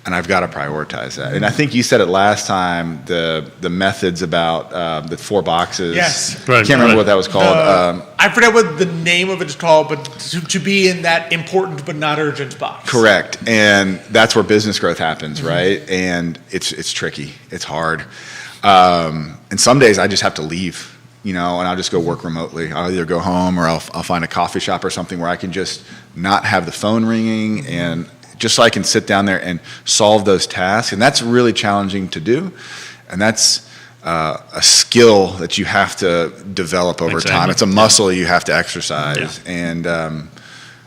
and I've got to prioritize that. And I think you said it last time, the methods about the 4 boxes. Yes. I can't remember what that was called. I forget what the name of it is called, but to be in that important but not urgent box. Correct. And that's where business growth happens, right? And it's tricky. It's hard. And some days I just have to leave, and I'll just go work remotely. I'll either go home or I'll find a coffee shop or something where I can just not have the phone ringing, and just so I can sit down there and solve those tasks. And that's really challenging to do. And that's a skill that you have to develop over time. It's a muscle you have to exercise. Yeah. And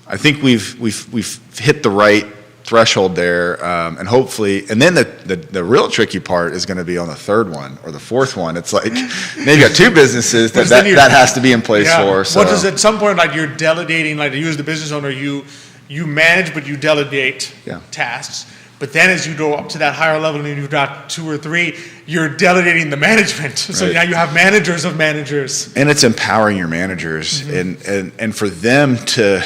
I think we've hit the right threshold there, and hopefully, and then the real tricky part is going to be on the 3rd one or the 4th one. It's like, now you got 2 businesses that has to be in place for. So. What does at some point, like you're delegating, like you as the business owner, you manage, but you delegate tasks. But then as you go up to that higher level and you've got 2 or 3, you're delegating the management. So now you have managers of managers. And it's empowering your managers and for them to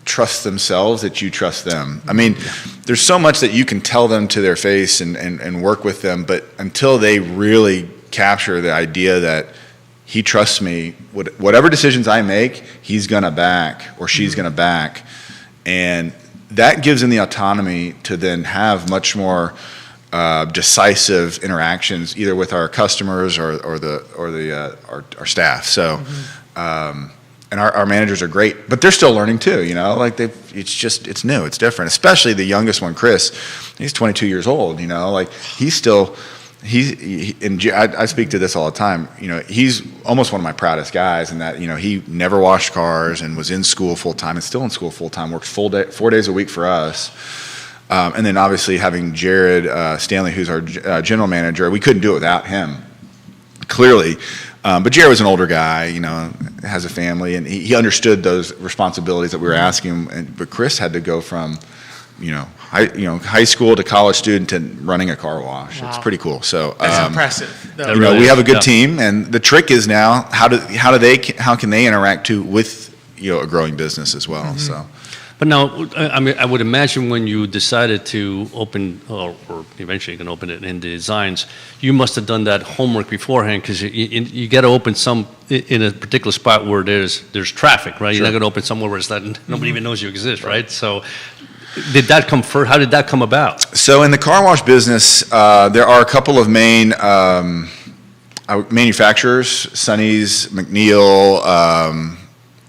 trust themselves that you trust them. I mean, there's so much that you can tell them to their face and work with them, but until they really capture the idea that he trusts me, whatever decisions I make, he's going to back or she's going to back. And that gives them the autonomy to then have much more decisive interactions, either with our customers or our staff. So, and our managers are great, but they're still learning too. It's new, it's different. Especially the youngest one, Chris. He's 22 years old. He's still. I speak to this all the time. He's almost one of my proudest guys in that, he never washed cars and was in school full time and still in school full time, works 4 days a week for us. And then obviously having Jared Stanley, who's our general manager, we couldn't do it without him, clearly. But Jared was an older guy, has a family, and he understood those responsibilities that we were asking him. But Chris had to go from, high school to college student to running a car wash. Wow. It's pretty cool. So that's impressive. We have a good team, and the trick is now how can they interact too with a growing business as well. So. But now, I would imagine when you decided to open, or eventually you can open it in designs, you must have done that homework beforehand, because you got to open some in a particular spot where there's traffic, right? Sure. You're not going to open somewhere where nobody even knows you exist, right? So, did that come first? How did that come about? So, in the car wash business, there are a couple of main manufacturers: Sonny's, McNeil.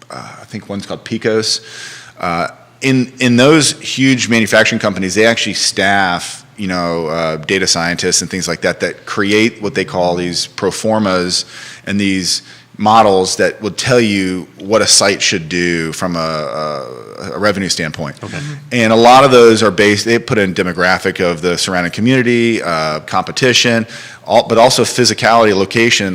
I think one's called Picos. In those huge manufacturing companies, they actually staff, data scientists and things like that create what they call these pro formas and these models that would tell you what a site should do from a revenue standpoint. Okay. And a lot of those are they put in demographic of the surrounding community, competition, but also physicality,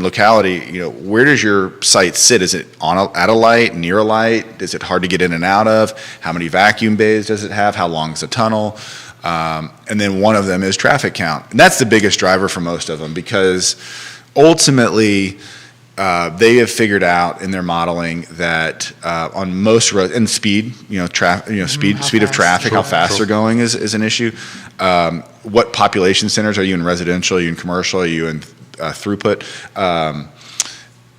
locality. Where does your site sit? Is it at a light, near a light? Is it hard to get in and out of? How many vacuum bays does it have? How long is the tunnel? And then one of them is traffic count. And that's the biggest driver for most of them, because ultimately, they have figured out in their modeling that on most roads, and speed, speed of traffic, how fast they're going is an issue. What population centers are you in? Residential? Are you in commercial? Are you in throughput?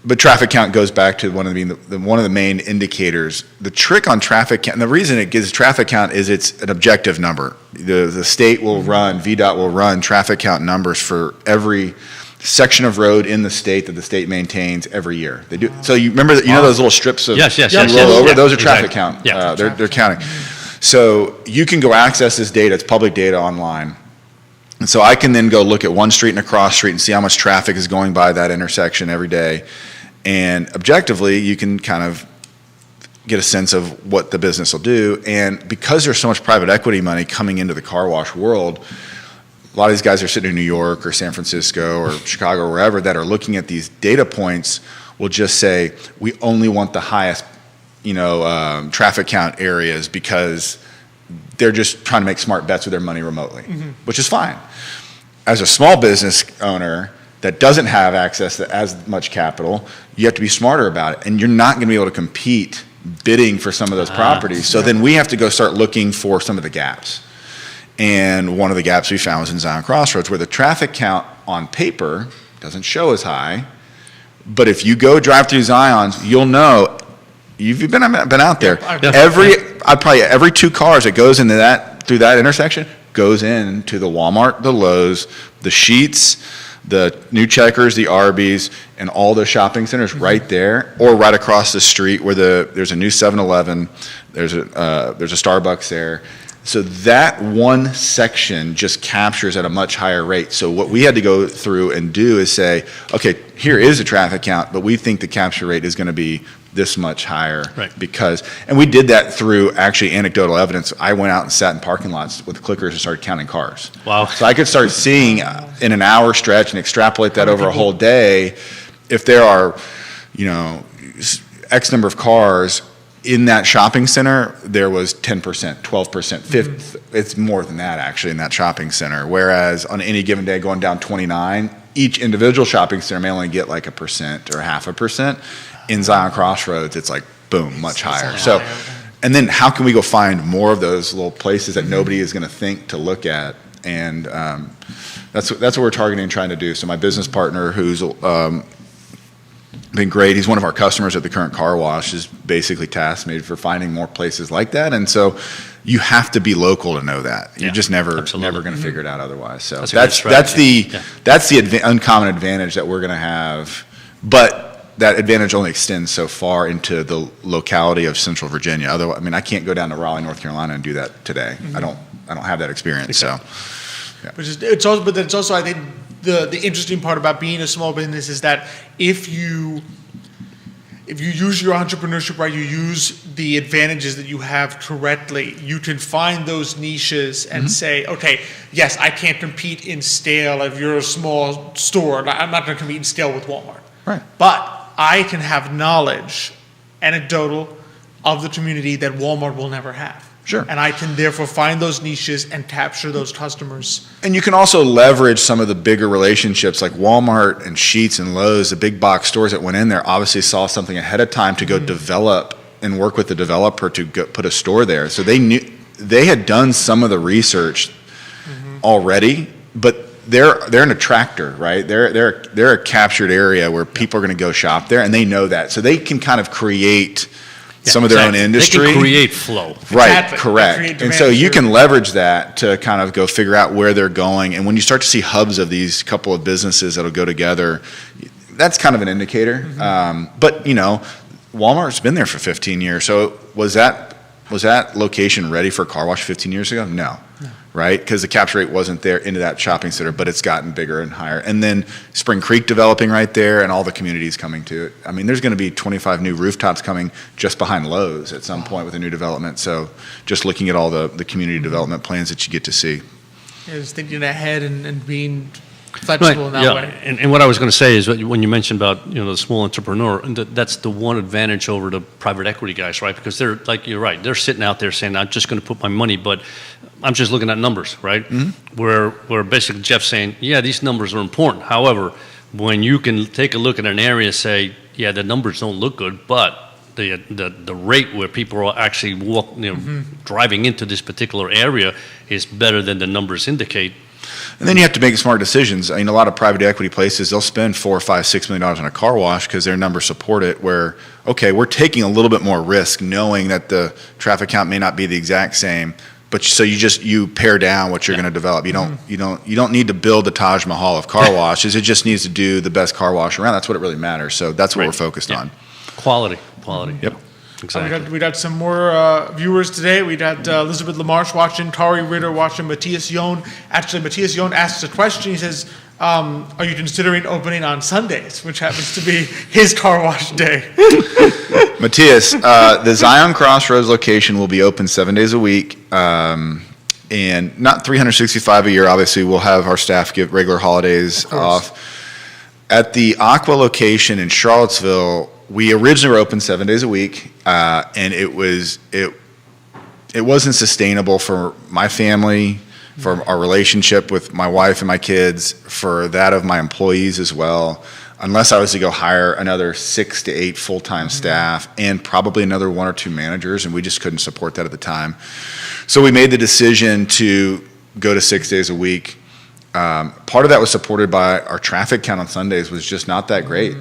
But traffic count goes back to one of the main indicators. The trick on traffic count, and the reason it gives traffic count is it's an objective number. The state will run, VDOT will run traffic count numbers for every section of road in the state that the state maintains every year. They do. So you remember that, those little strips of yes, roll over? Yeah, those are traffic count. Yeah. They're counting. So you can go access this data. It's public data online. And so I can then go look at one street and a cross street and see how much traffic is going by that intersection every day. And objectively, you can kind of get a sense of what the business will do. And because there's so much private equity money coming into the car wash world, a lot of these guys are sitting in New York or San Francisco or Chicago or wherever that are looking at these data points will just say, we only want the highest, traffic count areas because they're just trying to make smart bets with their money remotely, which is fine. As a small business owner that doesn't have access to as much capital, you have to be smarter about it. And you're not going to be able to compete bidding for some of those properties. So then we have to go start looking for some of the gaps. And one of the gaps we found was in Zion Crossroads, where the traffic count on paper doesn't show as high. But if you go drive through Zion's, you'll know. You've been out there. Every 2 cars that goes into through that intersection goes into the Walmart, the Lowe's, the Sheetz, the New Checkers, the Arby's, and all the shopping centers right there, or right across the street where there's a new 7-Eleven, there's a Starbucks there. So that one section just captures at a much higher rate. So what we had to go through and do is say, okay, here is a traffic count, but we think the capture rate is going to be this much higher. Right. And we did that through actually anecdotal evidence. I went out and sat in parking lots with clickers and started counting cars. Wow. So I could start seeing in an hour stretch and extrapolate that over a whole day. If there are, X number of cars in that shopping center, there was 10%, 12%, 5%. It's more than that actually in that shopping center. Whereas on any given day going down 29, each individual shopping center may only get like 1% or 0.5%. In Zion Crossroads, it's like, boom, much higher. So, and then how can we go find more of those little places that nobody is going to think to look at? And that's what we're targeting and trying to do. So my business partner, who's been great, he's one of our customers at the current car wash, is basically tasked me for finding more places like that. And so you have to be local to know that. You're just never going to figure it out otherwise. So that's the uncommon advantage that we're going to have. But that advantage only extends so far into the locality of Central Virginia. Otherwise, I can't go down to Raleigh, North Carolina, and do that today. I don't have that experience. Exactly. So, yeah. It's also I think the interesting part about being a small business is that if you use your entrepreneurship right, you use the advantages that you have correctly, you can find those niches and say, okay, yes, I can't compete in scale if you're a small store. I'm not going to compete in scale with Walmart. Right. But I can have knowledge, anecdotal, of the community that Walmart will never have. Sure. And I can therefore find those niches and capture those customers. And you can also leverage some of the bigger relationships like Walmart and Sheetz and Lowe's, the big box stores that went in there, obviously saw something ahead of time to go develop and work with the developer to put a store there. So they had done some of the research already, but they're an attractor, right? They're a captured area where people are going to go shop there, and they know that, so they can kind of create some of their own industry. They can create flow. Right, Exactly. correct. And so you can leverage that to kind of go figure out where they're going. And when you start to see hubs of these couple of businesses that'll go together, that's kind of an indicator. But Walmart's been there for 15 years. So was that location ready for a car wash 15 years ago? No. Right? Because the capture rate wasn't there into that shopping center, but it's gotten bigger and higher. And then Spring Creek developing right there and all the communities coming to it. There's going to be 25 new rooftops coming just behind Lowe's at some point with a new development. So just looking at all the community development plans that you get to see. Yeah, just thinking ahead and being flexible in that way. And what I was going to say is when you mentioned about the small entrepreneur, and that's the one advantage over the private equity guys, right? Because they're like, you're right, they're sitting out there saying, I'm just going to put my money, but I'm just looking at numbers, right? Where basically Jeff's saying, yeah, these numbers are important. However, when you can take a look at an area, say, yeah, the numbers don't look good, but the rate where people are actually driving into this particular area is better than the numbers indicate. And then you have to make smart decisions. A lot of private equity places, they'll spend $4 or $5, $6 million on a car wash because their numbers support it. Where, okay, we're taking a little bit more risk, knowing that the traffic count may not be the exact same. But so you pare down what you're going to develop. You don't need to build the Taj Mahal of car washes. It just needs to do the best car wash around. That's what it really matters. So that's what we're focused on. Quality. Yep. Exactly. We got some more viewers today. We got Elizabeth LaMarche watching, Kari Ritter watching, Matthias Yon. Actually, Matthias Yon asks a question. He says, are you considering opening on Sundays, which happens to be his car wash day? Matthias, the Zion Crossroads location will be open 7 days a week, and not 365 a year. Obviously, we'll have our staff get regular holidays off. At the Aqua location in Charlottesville, we originally were open 7 days a week, and it wasn't sustainable for my family, for our relationship with my wife and my kids, for that of my employees as well, unless I was to go hire another 6 to 8 full-time staff and probably another 1 or 2 managers, and we just couldn't support that at the time. So we made the decision to go to 6 days a week. Part of that was supported by our traffic count on Sundays was just not that great.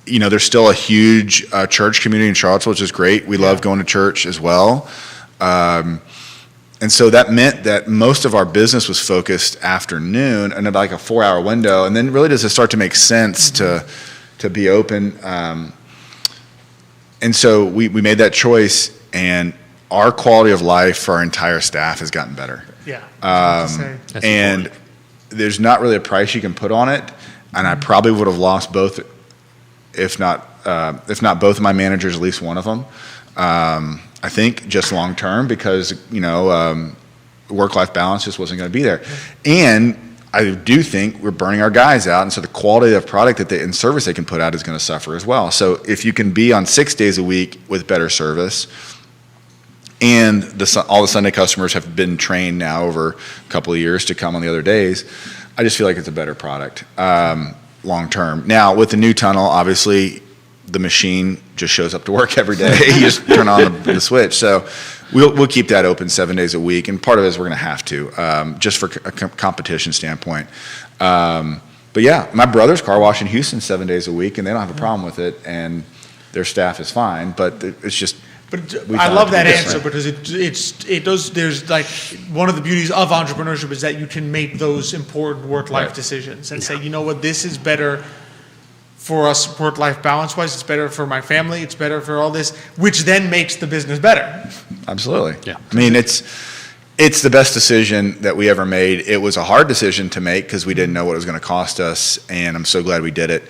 There's still a huge church community in Charlottesville, which is great. We love going to church as well. And so that meant that most of our business was focused afternoon and about like a 4-hour window. And then really does it start to make sense to be open. And so we made that choice, and our quality of life for our entire staff has gotten better. Yeah. And important. There's not really a price you can put on it. And I probably would have lost both, if not both of my managers, at least one of them. I think just long term, because work-life balance just wasn't going to be there. And I do think we're burning our guys out, and so the quality of product and service they can put out is going to suffer as well. So if you can be on 6 days a week with better service, and all the Sunday customers have been trained now over a couple of years to come on the other days, I just feel like it's a better product long term. Now with the new tunnel, obviously, the machine just shows up to work every day. You just turn on the switch. So we'll keep that open 7 days a week, and part of it is we're going to have to, just for a competition standpoint. But yeah, my brother's car wash in Houston 7 days a week, and they don't have a problem with it, and their staff is fine. But it's just. But I love that answer, because it does. There's like one of the beauties of entrepreneurship is that you can make those important work-life decisions and say, you know what, this is better for us work-life balance-wise. It's better for my family. It's better for all this, which then makes the business better. Absolutely. Yeah. I mean, it's the best decision that we ever made. It was a hard decision to make because we didn't know what it was going to cost us, and I'm so glad we did it.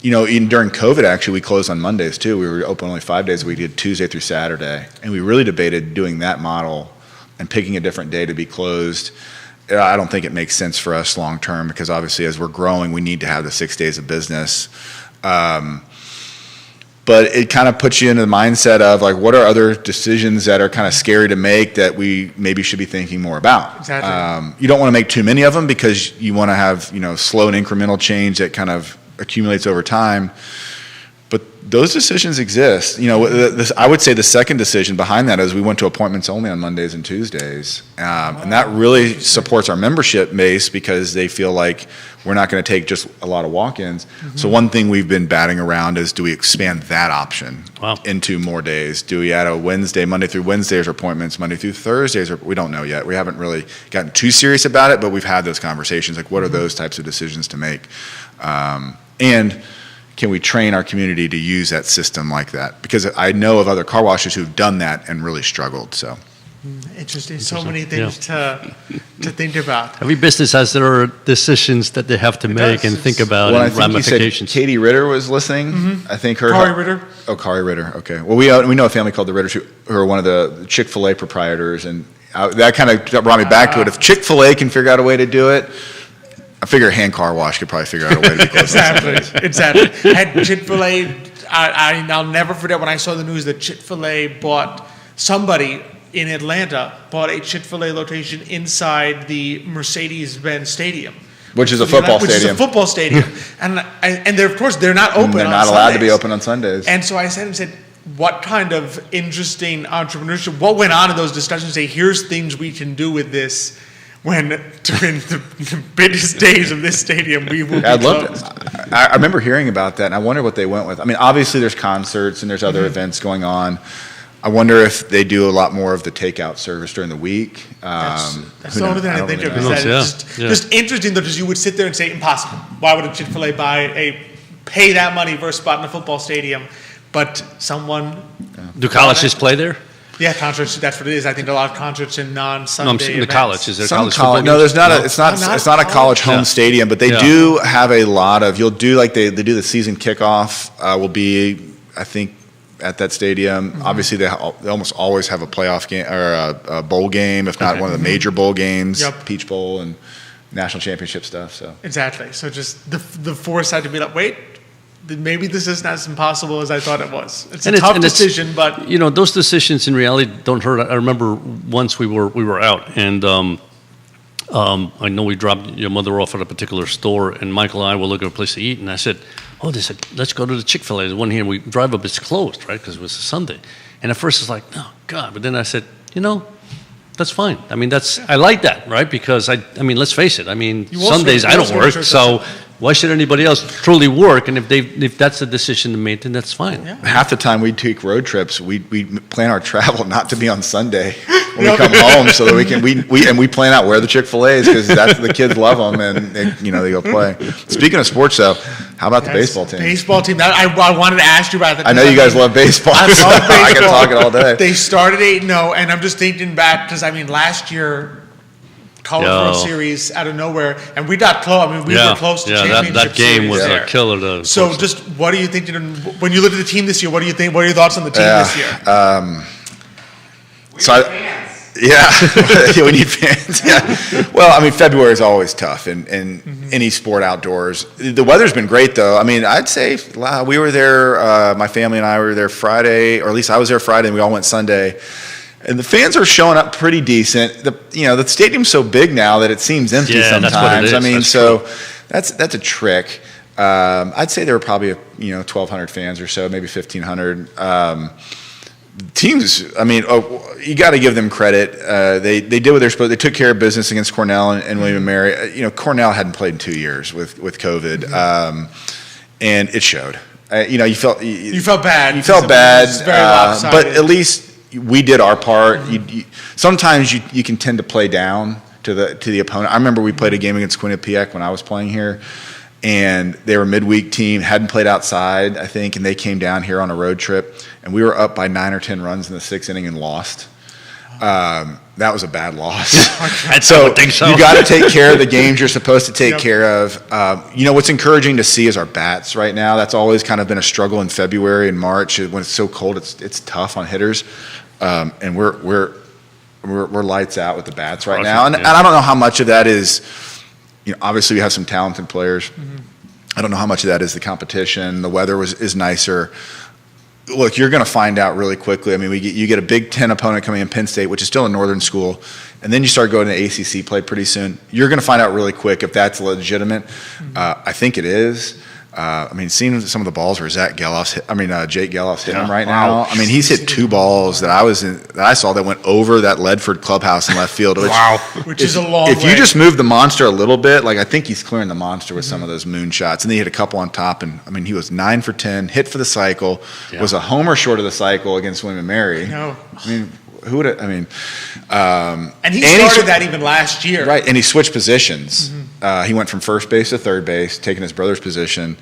Even during COVID, actually, we closed on Mondays too. We were open only 5 days a week. We did Tuesday through Saturday, and we really debated doing that model and picking a different day to be closed. I don't think it makes sense for us long term, because obviously as we're growing, we need to have the 6 days of business. But it kind of puts you into the mindset of like, what are other decisions that are kind of scary to make that we maybe should be thinking more about? Exactly. You don't want to make too many of them, because you want to have slow and incremental change that kind of accumulates over time. But those decisions exist. I would say the second decision behind that is we went to appointments only on Mondays and Tuesdays. And that really supports our membership base, because they feel like we're not going to take just a lot of walk-ins. Mm-hmm. So one thing we've been batting around is, do we expand that option into more days? Do we add a Monday through Wednesdays appointments, Monday through Thursdays? We don't know yet. We haven't really gotten too serious about it, but we've had those conversations. Like, what are those types of decisions to make? And can we train our community to use that system like that? Because I know of other car washers who've done that and really struggled. So interesting. So many things to think about. Every business has their decisions that they have to make and think about, and ramifications. Katie Ritter was listening. Mm-hmm. I think her. Kari Ritter. Oh, Kari Ritter. Okay. Well, we know a family called the Ritters who are one of the Chick-fil-A proprietors, and that kind of brought me back to it. If Chick-fil-A can figure out a way to do it, I figure a hand car wash could probably figure out a way to be close. Exactly. Had Chick-fil-A, I'll never forget when I saw the news that Chick-fil-A somebody in Atlanta bought a Chick-fil-A location inside the Mercedes-Benz Stadium. Which is a football stadium. And they're, of course, they're not open on Sundays. They're not allowed to be open on Sundays. And so I said, what kind of interesting entrepreneurship, what went on in those discussions? Say, here's things we can do with this. When during the biggest days of this stadium, we will be closed. I remember hearing about that, and I wonder what they went with. I mean, obviously there's concerts and there's other events going on. I wonder if they do a lot more of the takeout service during the week. That's the only thing I think of. Just interesting, though, because you would sit there and say, impossible. Why would a Chick-fil-A pay that money for a spot in a football stadium? but someone. Do colleges play there? Yeah, concerts. That's what it is. I think a lot of concerts in non-Sunday. No, I'm saying the events. college. Is there Some college football no, games? there's not. It's not a college home Yeah. stadium, but they Yeah. do have a lot of. You'll do like they do the season kickoff. Will be, I think, at that stadium. Obviously, they almost always have a playoff game or a bowl game, if not one of the major bowl games, Yep. Peach Bowl and national championship stuff. So Exactly. So just the foresight to be like, wait, maybe this isn't as impossible as I thought it was. It's a tough decision, but you know, those decisions in reality don't hurt. I remember once we were out, and I know we dropped your mother off at a particular store, and Michael and I were looking for a place to eat, and I said, "Oh, they said let's go to the Chick-fil-A. There's one here." And we drive up, it's closed, right, because it was a Sunday. And at first it's like, "Oh God," but then I said, "You know, that's fine. I mean, I like that, right? Because I mean, let's face it. I mean, Sundays I don't work, so why should anybody else truly work? And if that's the decision to make, then that's fine." Yeah. half the time we take road trips, we plan our travel not to be on Sunday when we come home, so that we plan out where the Chick-fil-A is because the kids love them and they go play. Speaking of sports, though, how about the baseball team? Baseball team. I wanted to ask you about that. I know you guys love baseball. I love so baseball. I can talk it all day. They started 8-0, and I'm just thinking back because I mean last year. College World Series out of nowhere, and we got close. I mean, we were close to championship. That game series was there. a killer. So, just what are you thinking when you look at the team this year? What do you think? What are your thoughts on the team this year? We need fans. Yeah. Well, I mean, February is always tough in any sport outdoors. The weather's been great, though. I mean, I'd say we were there. My family and I were there Friday, or at least I was there Friday, and we all went Sunday. And the fans are showing up pretty decent. The stadium's so big now that it seems empty sometimes. That's what it is. I mean, that's so true. that's a trick. I'd say there were probably 1,200 fans or so, maybe 1,500. Teams, I mean, you got to give them credit. They did what they're supposed. They took care of business against Cornell and William and Mary. Cornell hadn't played in 2 years with COVID, and it showed. You felt bad. You felt bad, It was very lopsided. but at least we did our part. Sometimes you can tend to play down to the opponent. I remember we played a game against Quinnipiac when I was playing here, and they were a midweek team, hadn't played outside, I think, and they came down here on a road trip, and we were up by 9 or 10 runs in the 6th inning and lost. That was a bad loss. I would think so. You got to take care of the games you're supposed to take care of. What's encouraging to see is our bats right now. That's always kind of been a struggle in February and March when it's so cold. It's tough on hitters, and we're lights out with the bats right now. And I don't know how much of that is. Obviously we have some talented players. I don't know how much of that is the competition. The weather is nicer. Look, you're going to find out really quickly. I mean, you get a Big Ten opponent coming in, Penn State, which is still a northern school, and then you start going to ACC play pretty soon. You're going to find out really quick if that's legitimate. I think it is. I mean, seeing some of the balls where Jake Gelof's hitting them right now. I mean, he's hit 2 balls that I saw that went over that Ledford clubhouse in left field. Which is a long way. If you just move the monster a little bit, I think he's clearing the monster with some of those moon shots. And then he hit a couple on top, and I mean, he was 9 for 10, hit for the cycle, was a homer short of the cycle against William and Mary. No. I mean, who would have? I mean, and he started that even last year, right? And he switched positions. He went from first base to third base, taking his brother's position.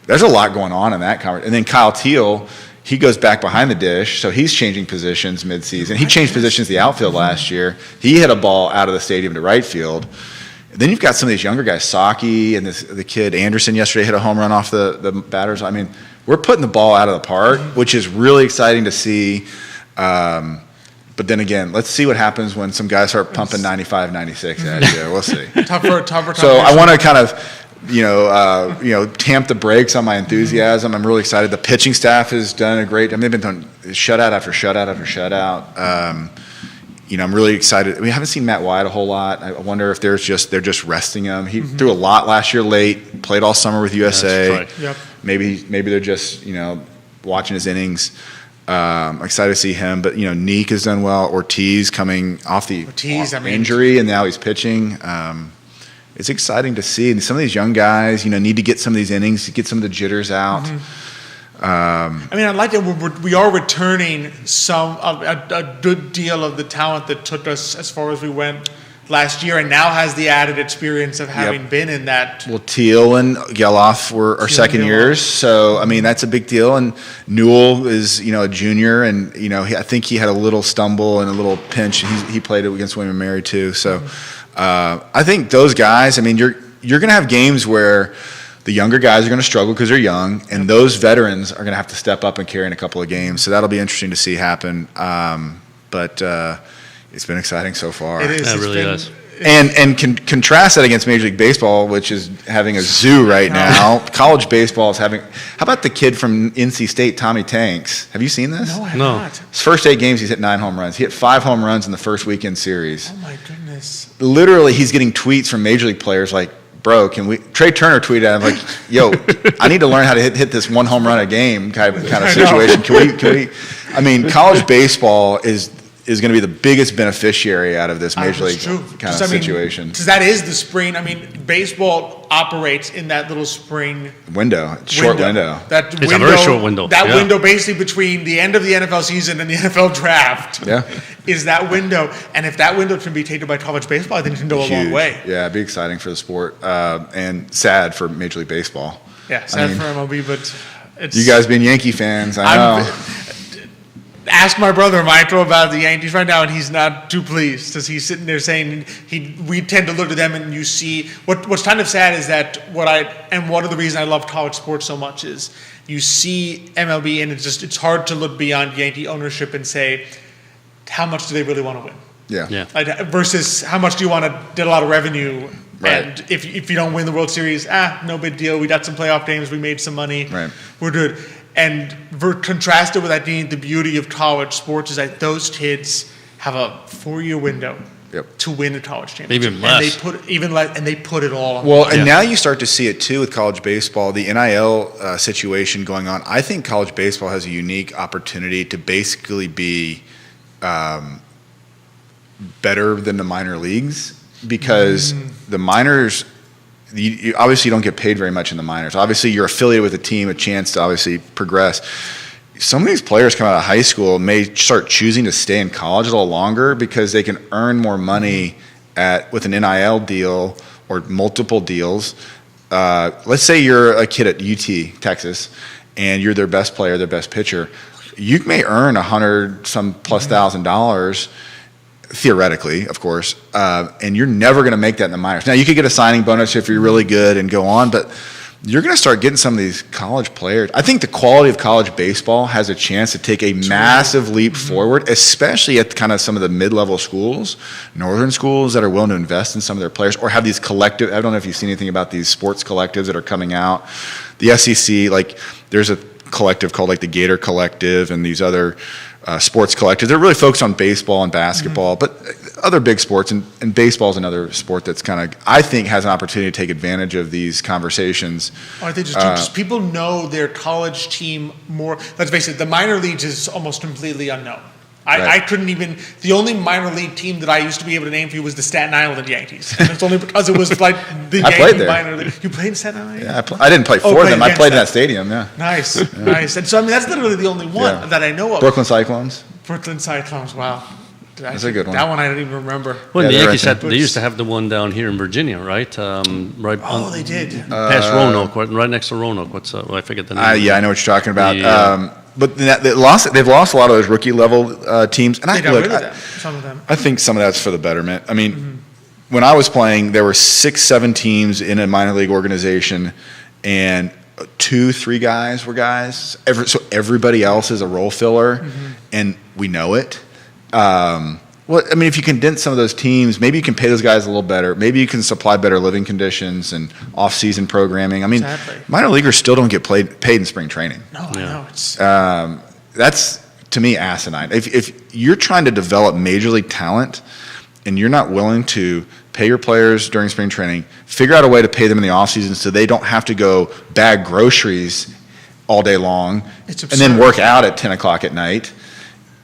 There's a lot going on in that conversation. And then Kyle Teal, he goes back behind the dish, so he's changing positions midseason. He changed positions the outfield last year. He hit a ball out of the stadium to right field. And then you've got some of these younger guys, Saki and the kid Anderson yesterday hit a home run off the batters. I mean, we're putting the ball out of the park, which is really exciting to see. But then again, let's see what happens when some guys start pumping 95, 96 at you. We'll see. Tougher. So I want to kind of, tamp the brakes on my enthusiasm. I'm really excited. The pitching staff has done a great. I mean, they've been doing shutout after shutout after shutout. I'm really excited. We haven't seen Matt White a whole lot. I wonder if they're just resting him. He threw a lot last year late. Played all summer with USA. That's right. Yep. Maybe they're just watching his innings. I'm excited to see him, but Neek has done well. Ortiz coming off the injury, and now he's pitching. It's exciting to see. And some of these young guys, need to get some of these innings, to get some of the jitters out. I like that we are returning a good deal of the talent that took us as far as we went last year, and now has the added experience of having been in that. Well, Teal and Geloff are second years, so I mean that's a big deal. And Newell is a junior, and I think he had a little stumble and a little pinch. He played it against William & Mary too. So I think those guys. I mean, you're going to have games where the younger guys are going to struggle because they're young, and those veterans are going to have to step up and carry in a couple of games. So that'll be interesting to see happen. But it's been exciting so far. It is. That really is. And contrast that against Major League Baseball, which is having a zoo right now. College baseball is having. How about the kid from NC State, Tommy Tanks? Have you seen this? No, I have No. not. His first 8 games, he's hit 9 home runs. He hit 5 home runs in the first weekend series. Oh my goodness. Literally, he's getting tweets from Major League players like, "Bro, can we?" Trey Turner tweeted at him like, "Yo, I need to learn how to hit this 1 home run a game kind of situation. Can we? I mean, college baseball is going to be the biggest beneficiary out of this Major League kind of situation. Because that is the spring. I mean, baseball operates in that little spring Short window. That It's a very short window. That Yeah. window basically between the end of the NFL season and the NFL draft is that window. And if that window can be taken by college baseball, I think it can go a long way. Yeah, it'd be exciting for the sport and sad for Major League Baseball. Yeah, sad for MLB, but it's... You guys being Yankee fans, I know. Ask my brother Michael about the Yankees right now, and he's not too pleased because he's sitting there saying we tend to look at them, and you see what's kind of sad is that one of the reasons I love college sports so much is you see MLB, and it's hard to look beyond Yankee ownership and say how much do they really want to win. Yeah. Like, versus how much do you want to get a lot of revenue, Right. and if you don't win the World Series, no big deal. We got some playoff games, we made some money, Right. We're good. And contrasted with that, the beauty of college sports is that those kids have a 4-year window to win a college championship. Even less. And they put it all on. Well, and now you start to see it too with college baseball, the NIL situation going on. I think college baseball has a unique opportunity to basically be better than the minor leagues because the minors. You obviously don't get paid very much in the minors. Obviously, you're affiliated with a team, a chance to obviously progress. Some of these players come out of high school may start choosing to stay in college a little longer because they can earn more money with an NIL deal or multiple deals. Let's say you're a kid at UT, Texas, and you're their best player, their best pitcher. You may earn $100,000+, theoretically, of course, and you're never going to make that in the minors. Now, you could get a signing bonus if you're really good and go on, but you're going to start getting some of these college players. I think the quality of college baseball has a chance to take a massive leap forward, especially at kind of some of the mid-level schools, northern schools that are willing to invest in some of their players or have these collective. I don't know if you've seen anything about these sports collectives that are coming out. The SEC, like there's a collective called like the Gator Collective and these other sports collectives. They're really focused on baseball and basketball, but other big sports, and baseball is another sport that's kind of, I think, has an opportunity to take advantage of these conversations. I think just people know their college team more. Let's face it, the minor leagues is almost completely unknown. I couldn't even, the only minor league team that I used to be able to name for you was the Staten Island Yankees. And it's only because it was like the Yankee minor league. You played in Staten Island? Yeah, I didn't play for them. I played in that stadium, yeah. Nice. And so, I mean, that's literally the only one that I know of. Brooklyn Cyclones. Wow. That's a good one. That one I don't even remember. Well, the Yankees they used to have the one down here in Virginia, right? They did. Past Roanoke, right next to Roanoke. I forget the name. Yeah, I know what you're talking about. But they've lost a lot of those rookie level teams. And they got rid of them, some of them. I think some of that's for the betterment. I mean, when I was playing, there were 6-7 teams in a minor league organization, and 2-3 guys were guys. So everybody else is a role filler, and we know it. Well, I mean, if you condense some of those teams, maybe you can pay those guys a little better. Maybe you can supply better living conditions and off-season programming. I mean, minor leaguers still don't get paid in spring training. No, I know. It's that's, to me, asinine. If you're trying to develop major league talent and you're not willing to pay your players during spring training, figure out a way to pay them in the offseason so they don't have to go bag groceries all day long and then work out at 10 o'clock at night,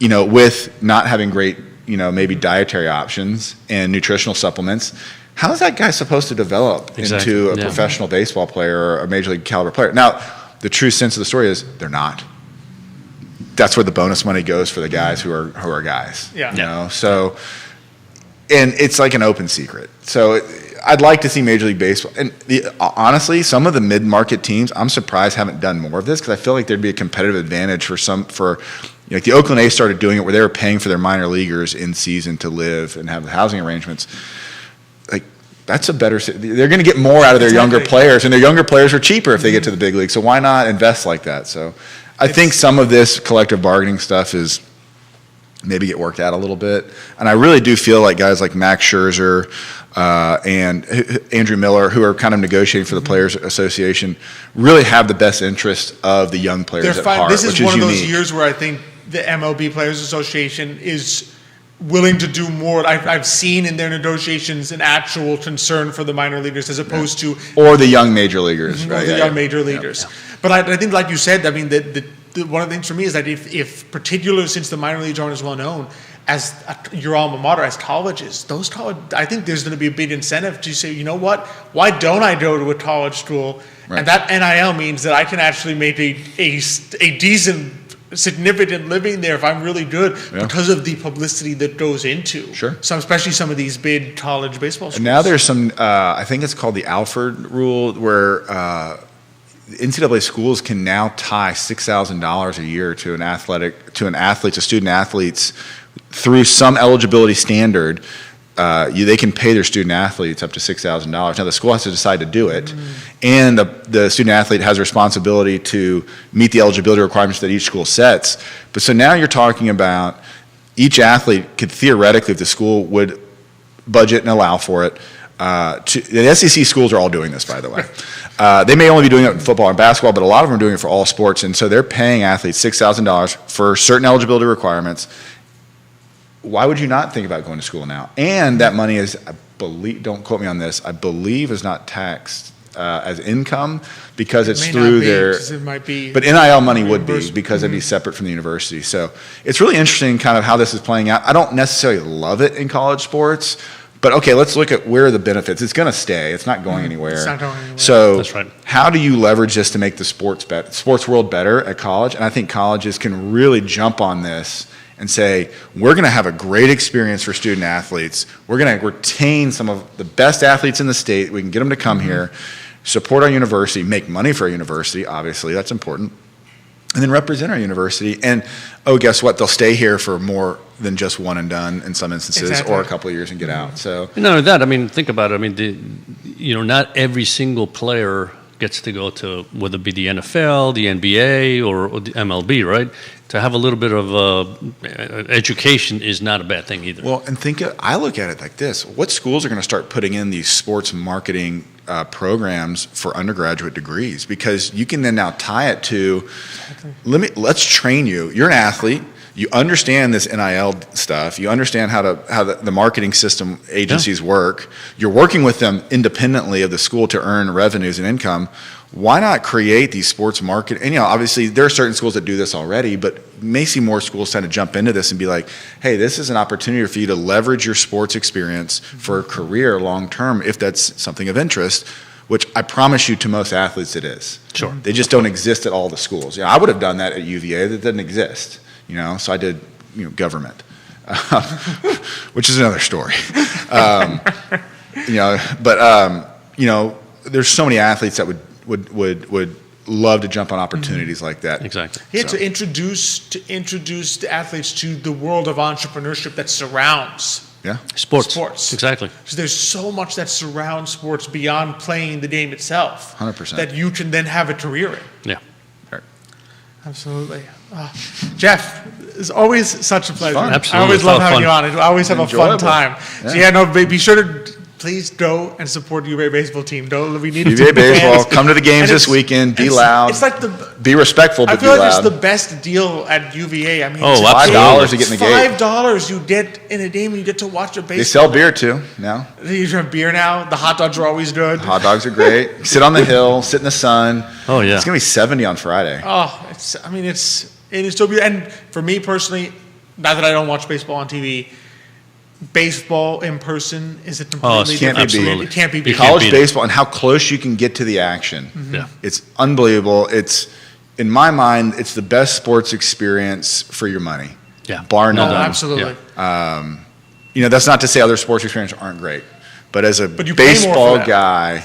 with not having great, maybe dietary options and nutritional supplements. How is that guy supposed to develop into a professional baseball player or a major league caliber player? Now, the true sense of the story is they're not. That's where the bonus money goes for the guys who are guys. Yeah. So and it's like an open secret. So I'd like to see Major League Baseball. And honestly, some of the mid-market teams, I'm surprised haven't done more of this because I feel like there'd be a competitive advantage like the Oakland A's started doing it where they were paying for their minor leaguers in season to live and have the housing arrangements. Like that's a better. They're going to get more out of their younger players, and their younger players are cheaper if they get to the big league. So why not invest like that? So I think some of this collective bargaining stuff is maybe get worked out a little bit. And I really do feel like guys like Max Scherzer and Andrew Miller, who are kind of negotiating for the Players Association, really have the best interest of the young players at heart, This is which is one of unique. those years where I think the MLB Players Association is willing to do more. I've seen in their negotiations an actual concern for the minor leaguers as opposed to or the young major leaguers, right? the young major leaguers. But I think, like you said, I mean, one of the things for me is that if particularly since the minor leagues aren't as well known as your alma mater, as colleges, I think there's going to be a big incentive to say, you know what, why don't I go to a college school? Right. And that NIL means that I can actually make a decent, significant living there if I'm really good because of the publicity that goes into especially some of these big college baseball schools. And now there's some, I think it's called the Alford Rule, where NCAA schools can now tie $6,000 a year to student athletes through some eligibility standard. They can pay their student athletes up to $6,000. Now the school has to decide to do it, and the student athlete has a responsibility to meet the eligibility requirements that each school sets. But so now you're talking about each athlete could theoretically, if the school would budget and allow for it. The SEC schools are all doing this, by the way. They may only be doing it in football and basketball, but a lot of them are doing it for all sports, and so they're paying athletes $6,000 for certain eligibility requirements. Why would you not think about going to school now? And that money is, I believe, don't quote me on this, I believe is not taxed as income because it's through their. It might be. But NIL money would be because it'd be separate from the university. So it's really interesting kind of how this is playing out. I don't necessarily love it in college sports, but okay, let's look at where are the benefits. It's going to stay. It's not going anywhere. It's not going anywhere. So that's right. How do you leverage this to make the sports world better at college? And I think colleges can really jump on this and say, we're going to have a great experience for student athletes. We're going to retain some of the best athletes in the state. We can get them to come here, support our university, make money for our university, obviously, that's important, and then represent our university. And, guess what? They'll stay here for more than just one and done in some instances, or a couple of years and get out. So, not only that, I mean, think about it. I mean, not every single player gets to go to, whether it be the NFL, the NBA, or the MLB, right? To have a little bit of education is not a bad thing either. Well, and I look at it like this. What schools are going to start putting in these sports marketing programs for undergraduate degrees? Because you can then now tie it to, let's train you. You're an athlete. You understand this NIL stuff. You understand how the marketing system agencies work. You're working with them independently of the school to earn revenues and income. Why not create these sports market? And obviously there are certain schools that do this already, but you may see more schools trying to jump into this and be like, hey, this is an opportunity for you to leverage your sports experience for a career long term if that's something of interest, which I promise you to most athletes it is. Sure. They just don't exist at all the schools. I would have done that at UVA. That doesn't exist. So I did, government, which is another story. There's so many athletes that would love to jump on opportunities like that. Exactly. Yeah, to introduce the athletes to the world of entrepreneurship that surrounds sports. Exactly. So there's so much that surrounds sports beyond playing the game itself. 100%. That you can then have a career in. Yeah. Absolutely. Jeff, it's always such a pleasure. Absolutely. I always love having you on. I always have Enjoyable. a fun time. So be sure to please go and support the UVA baseball team. We need UVA to baseball. Come to the games this weekend. Be loud. It's like be respectful, but I feel be like loud. it's the best deal at UVA. I mean, $5 to get in the gate. $5 you get in a game and you get to watch a baseball. They sell beer too now. You have beer now. The hot dogs are always good. Hot dogs are great. Sit on the hill, sit in the sun. Oh yeah. It's gonna be 70 on Friday. Oh, it is so beautiful. And for me personally, not that I don't watch baseball on TV, baseball in person is a completely different. It can't be beat. College baseball and how close you can get to the action. Yeah. It's unbelievable. It's, in my mind, it's the best sports experience for your money. Yeah. Bar none. Absolutely. that's not to say other sports experiences aren't great, but as a you pay more for baseball that. guy,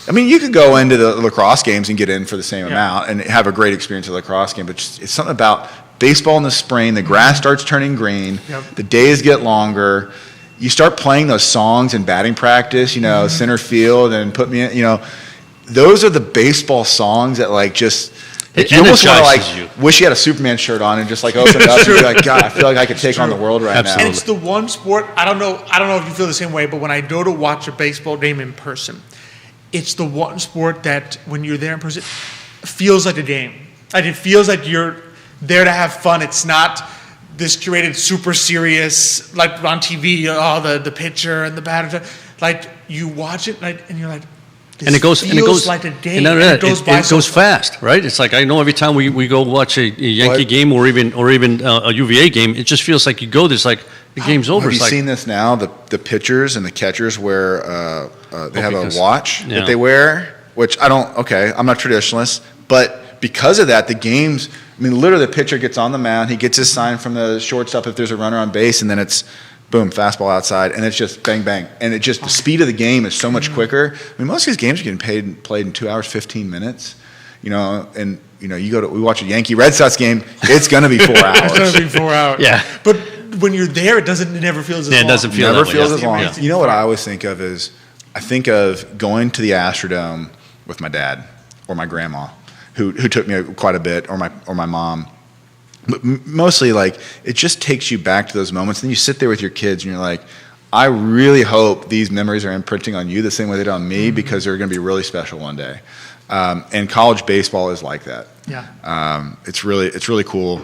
I mean, you could go into the lacrosse games and get in for the same amount and have a great experience at a lacrosse game, but it's something about baseball in the spring, the grass starts turning green, the days get longer, you start playing those songs in batting practice, center field and put me in, those are the baseball songs that you almost want to wish you had a Superman shirt on and just open it up and be like, God, I feel like I could take on the world right now. And it's the one sport, I don't know if you feel the same way, but when I go to watch a baseball game in person, it's the one sport that when you're there in person, it feels like a game. Like it feels like you're there to have fun. It's not this curated super serious, like on TV, the pitcher and the batter. Like you watch it and you're like, and it goes like a game. It goes fast, right? It's like I know every time we go watch a Yankee game or even a UVA game, it just feels like you go. There's like the game's over. Have you seen this now? The pitchers and the catchers wear they have a watch that they wear, which I'm not a traditionalist, but because of that, the games. I mean, literally, the pitcher gets on the mound, he gets his sign from the shortstop if there's a runner on base, and then it's. Boom, fastball outside, and it's just bang, bang. And the speed of the game is so much quicker. I mean, most of these games are getting played in 2 hours, 15 minutes, we watch a Yankee Red Sox game, it's going to be 4 hours. It's going to be 4 hours. Yeah. But when you're there, it never feels as long. It doesn't feel never that feels way. as long. Yeah. You know what I always think of is, I think of going to the Astrodome with my dad or my grandma, who took me quite a bit, or my mom. But mostly, it just takes you back to those moments. Then you sit there with your kids, and you're like, I really hope these memories are imprinting on you the same way they did on me, because they're going to be really special one day. And college baseball is like that. Yeah. It's really cool.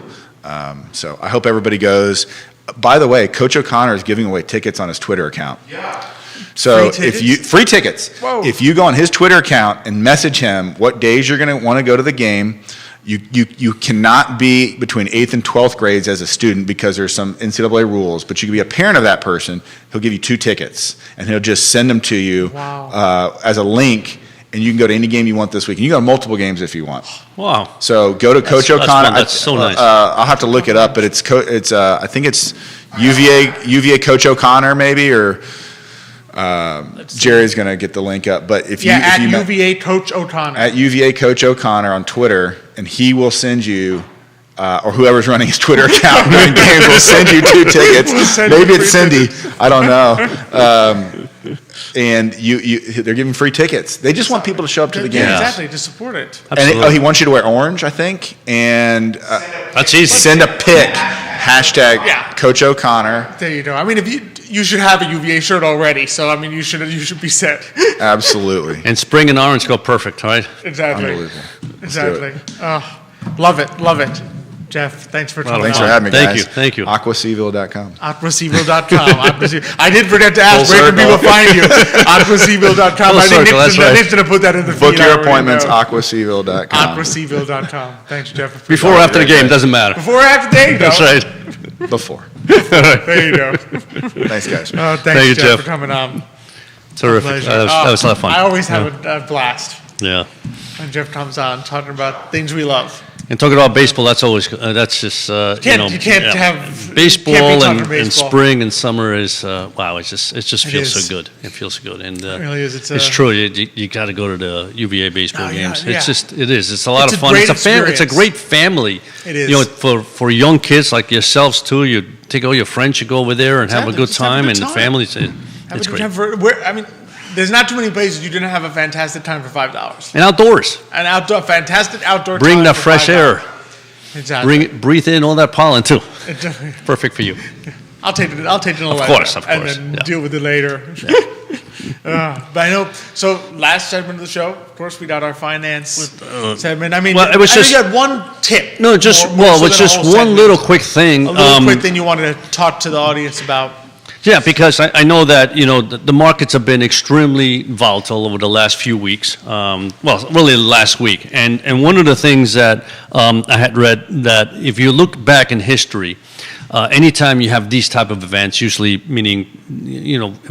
So I hope everybody goes. By the way, Coach O'Connor is giving away tickets on his Twitter account. Yeah. So free tickets? Whoa. If you go on his Twitter account and message him what days you're going to want to go to the game. You cannot be between 8th and 12th grades as a student because there's some NCAA rules, but you can be a parent of that person. He'll give you 2 tickets, and he'll just send them to you as a link, and you can go to any game you want this week. And you can go to multiple games if you want. Wow. So go to Coach O'Connor. That's so nice. I'll have to look it up, but I think it's UVA Coach O'Connor maybe, or Jerry's going to get the link up. But if UVA Coach O'Connor. At UVA Coach O'Connor on Twitter, and he will send you, or whoever's running his Twitter account during games will send you 2 tickets. Maybe it's Cindy. I don't know. And they're giving free tickets. They just want people to show up to the games. Yeah, exactly, to support it. Absolutely. And he wants you to wear orange, I think. And that's easy. Send a pic. # Coach O'Connor. There you go. I mean, if you should have a UVA shirt already, so I mean, you should be set. Absolutely. And spring and orange go perfect, right? Exactly. Unbelievable. Exactly. Love it. Jeff, thanks for coming. Thanks for having me, guys. Thank you. Aquaseville.com. Aquaseville.com. I did forget to ask, where can people find you? Aquaseville.com. I think Nick's going to put that in the feed. Book your appointments, aquaseville.com. Aquaseville.com. Thanks, Jeff. Before or after the game, doesn't matter. Before or after the game, That's right. Before. There you go. Thanks, guys. Thanks, you, Jeff, Jeff. for coming on. Terrific. That was a lot of fun. I always have a blast Yeah. when Jeff comes on talking about things we love. And talking about baseball, that's always that's just You can't have baseball can't be talking and baseball. spring and summer is wow. It just feels is. so good. It feels so good, and It really is. it's true. You got to go to the UVA baseball Oh, yeah, games. yeah. It's a lot It's of a fun. great It's a great family. It is. For young kids like yourselves too. You take all your friends. You go over there and have a Exactly. good Just have a time, good and the time. families. Have It's a good great. time there's not too many places you didn't have a fantastic time for $5. And outdoors. An fantastic outdoor Bring time the for fresh $5. air. Exactly. Breathe in all that pollen too. Perfect for you. I'll take it in the Of letter. course, And then yeah. deal with it later. But I know, so last segment of the show, of course, we got our finance segment. I mean, well, it was I know just- you had one tip. No, just more so it's than a just whole one segment. little quick thing. A little quick thing you wanted to talk to the audience about. Yeah, because I know that the markets have been extremely volatile over the last few weeks. Really last week, and one of the things that I had read that if you look back in history, anytime you have these type of events, usually meaning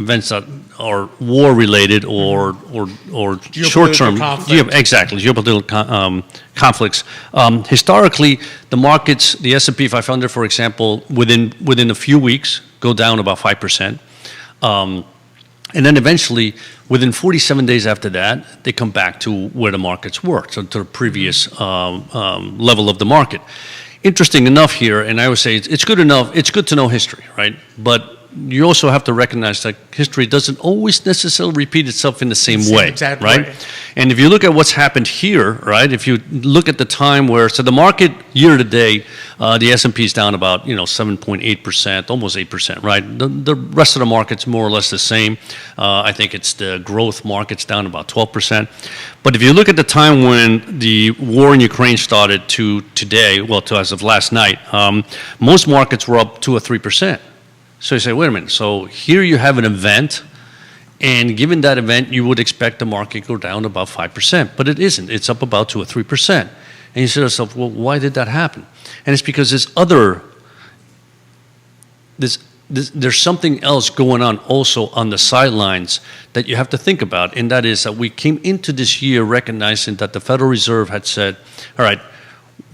events that are war related or short term, conflict. exactly geopolitical conflicts. Historically, the markets, the S&P 500, for example, within a few weeks go down about 5%. And then eventually, within 47 days after that, they come back to where the markets were, so to the previous level of the market. Interesting enough here, and I would say it's good enough, it's good to know history, right? But you also have to recognize that history doesn't always necessarily repeat itself in the same way, exact right? way. And if you look at what's happened here, right? If you look at the time where, so the market year to date, the S&P is down about 7.8%, almost 8%, right? The rest of the market's more or less the same. I think it's the growth market's down about 12%. But if you look at the time when the war in Ukraine started to today, well, to as of last night, most markets were up 2 or 3%. So you say, wait a minute, so here you have an event, and given that event, you would expect the market to go down about 5%, but it isn't. It's up about 2 or 3%. And you say to yourself, well, why did that happen? And it's because there's something else going on also on the sidelines that you have to think about, and that is that we came into this year recognizing that the Federal Reserve had said, all right,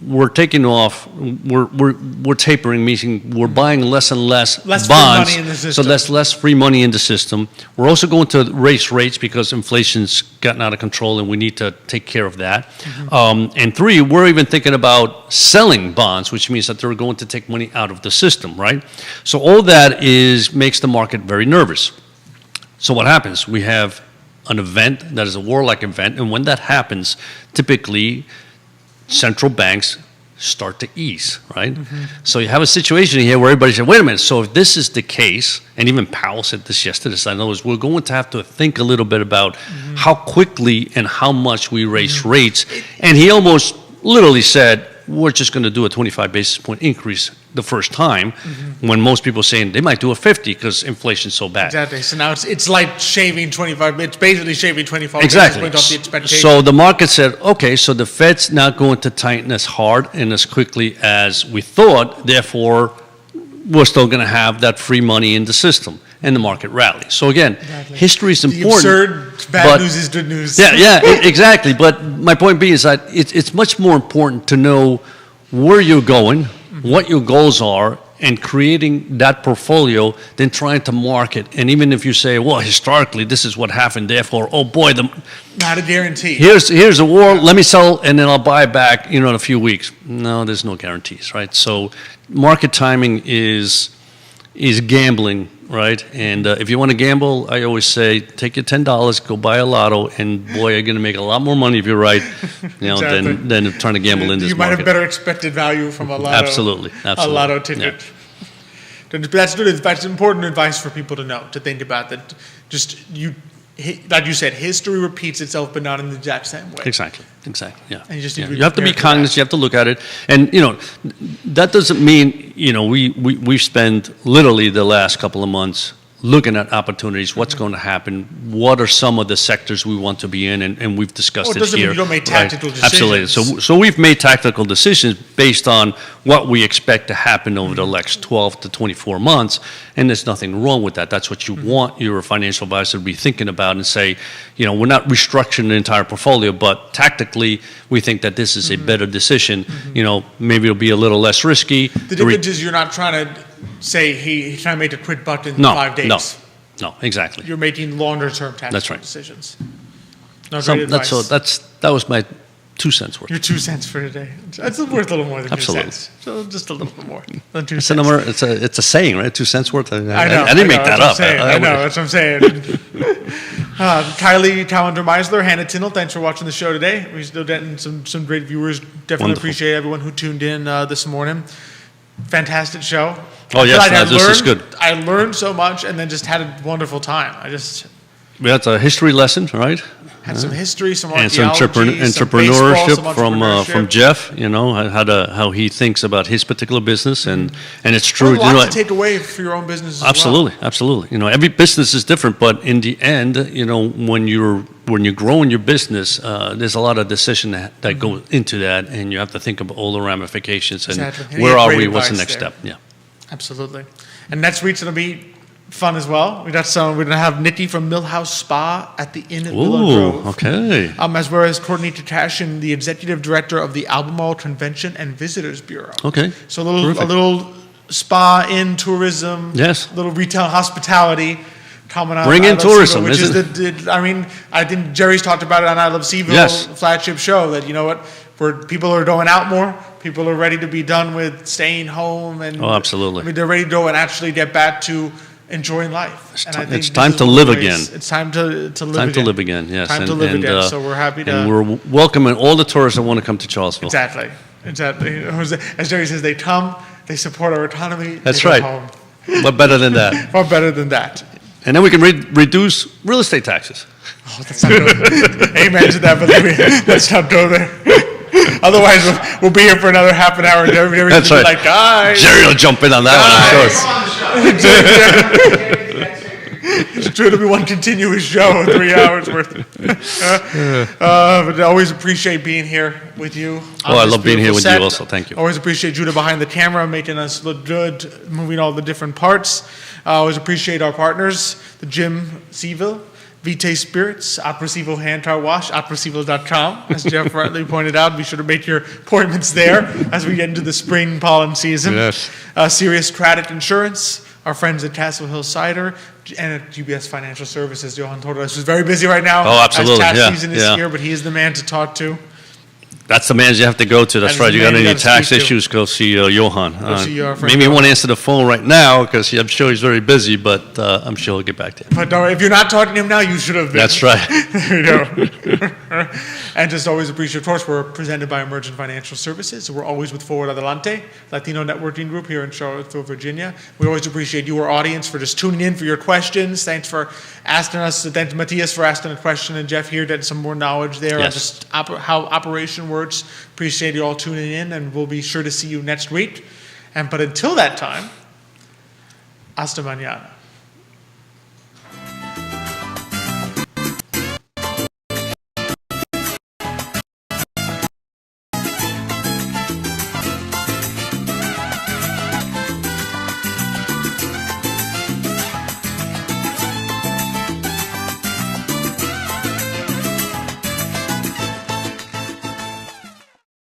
we're taking off, we're tapering, meaning we're buying less and less bonds, free money in the system. so less free money in the system. We're also going to raise rates because inflation's gotten out of control and we need to take care of that. And 3, we're even thinking about selling bonds, which means that they're going to take money out of the system, right? So all that makes the market very nervous. So what happens? We have an event that is a war-like event, and when that happens, typically central banks start to ease, right? So you have a situation here where everybody said, wait a minute, so if this is the case, and even Powell said this yesterday, so I know we're going to have to think a little bit about how quickly and how much we raise rates. And he almost literally said, we're just going to do a 25 basis point increase the first time, when most people are saying they might do a 50 because inflation's so bad. Exactly. So now it's like shaving 25. It's basically shaving 25 Exactly. basis points off the expectation. So the market said, okay, so the Fed's not going to tighten as hard and as quickly as we thought. Therefore, we're still going to have that free money in the system, and the market rallies. So again, history is important. The absurd bad news is good news. Yeah, exactly. But my point being is that it's much more important to know where you're going, what your goals are, and creating that portfolio than trying to market. And even if you say, well, historically, this is what happened, therefore, oh boy, not a guarantee. Here's a war, let me sell, and then I'll buy back, in a few weeks. No, there's no guarantees, right? So market timing is gambling, right? And if you want to gamble, I always say, take your $10, go buy a lotto, and boy, you're going to make a lot more money if you're right, Exactly. than trying to gamble in this market. You might have better expected value from a lotto. Absolutely. A lotto ticket. Yeah. That's good. That's important advice for people to know, to think about that. Just like you said, history repeats itself, but not in the exact same way. Exactly. Yeah. And you just need to be You have to be prepared for cognizant. that. You have to look at it, and that doesn't mean we spend literally the last couple of months looking at opportunities, what's going to happen, what are some of the sectors we want to be in, and we've discussed Well, it it doesn't here. mean you don't make tactical Absolutely. decisions. So we've made tactical decisions based on what we expect to happen over the next 12 to 24 months, and there's nothing wrong with that. That's what you want your financial advisor to be thinking about and say, we're not restructuring the entire portfolio, but tactically we think that this is a better decision. Maybe it'll be a little less risky. The difference is you're not trying to say he's trying to make a quit button in No, 5 days. No, exactly. You're making longer term tactical That's right. decisions. No, great advice. That was my 2 cents worth. Your 2 cents for today. That's worth a little more than Absolutely. 2 cents. So just a little bit more than 2 It's cents. a number. It's a saying, right? 2 cents worth. I know. didn't make that up. I know. That's what I'm saying. Kylie Callender Meisler, Hannah Tinnell, thanks for watching the show today. We're still getting some great viewers. Definitely Wonderful. appreciate everyone who tuned in this morning. Fantastic show. Oh, I feel yes, like this is good. I learned so much and then just had a wonderful time. I just We had a history lesson, right? had some history, some And some archaeology, some baseball, entrepreneurship some from entrepreneurship. Jeff. How he thinks about his particular business, and it's true. Well, a lot to take away for your own business as Absolutely. Every business is different, but in the end, when you're growing your business, there's a lot of decision that go into that, and you have to think of all the ramifications and Exactly. And where you have are great we? What's the advice next there. step? Yeah. Absolutely. And next week's going to be fun as well. We're going to have Nikki from Millhouse Spa at the Inn at Willow Ooh, Grove. okay. As well as Courtney Tatashian, the executive director of the Albemarle Convention and Visitors Bureau. Okay. So a little spa, inn, tourism, Yes. little retail hospitality. Tom and I, Bring I in Love tourism, Seaville, which is isn't I mean, I think Jerry's talked about it on I Love Seaville Yes. flagship show that, you know what, where people are going out more, people are ready to be done with staying home, and Oh, absolutely. I mean, they're ready to go and actually get back to enjoying life. And I think it's this time is to one of live the ways- again. It's time to live Time again. to live again, yes. Time to live again. So we're happy to. And we're welcoming all the tourists that want to come to Charlesville. Exactly. As Jerry says, they come, they support our economy. That's they go right. home. What better than that? Far better than that. And then we can reduce real estate taxes. Oh, let's not go there. Amen to that, but let's not go there. Otherwise, we'll be here for another half an hour, and everybody's That's gonna be right. like, guys. Jerry will jump in on that one, I'm sure. It's true to be one continuous show, 3 hours worth. But I always appreciate being here with you. Oh, I love being here with you also. Thank you. Always appreciate Judah behind the camera, making us look good, moving all the different parts. I always appreciate our partners, the Gym Seaville, Vitae Spirits, Opera Seaville Hand Car Wash, operaseaville.com. As Jeff rightly pointed out, be sure to make your appointments there as we get into the spring pollen season. Yes. Serious Credit Insurance, our friends at Castle Hill Cider, and at UBS Financial Services. Johan told us he's very busy right now. Oh, absolutely, As tax yeah, season is yeah. here, but he is the man to talk to. That's the man you have to go to. That's That is right. the You got man you any gotta tax speak to. issues, go see Johan. Go see our friend Maybe he Johan. won't answer the phone right now because I'm sure he's very busy, but I'm sure he'll get back to you. But if you're not talking to him now, you should have been. That's right. There you go. And just always appreciate, of course, we're presented by Emergent Financial Services. So we're always with Forward Adelante, Latino networking group here in Charlottesville, Virginia. We always appreciate you, our audience, for just tuning in for your questions. Thanks for asking us. Thanks, Matthias, for asking a question, and Jeff here did some more knowledge there on Yes. just how operation works. Appreciate you all tuning in, and we'll be sure to see you next week. But until that time, hasta mañana.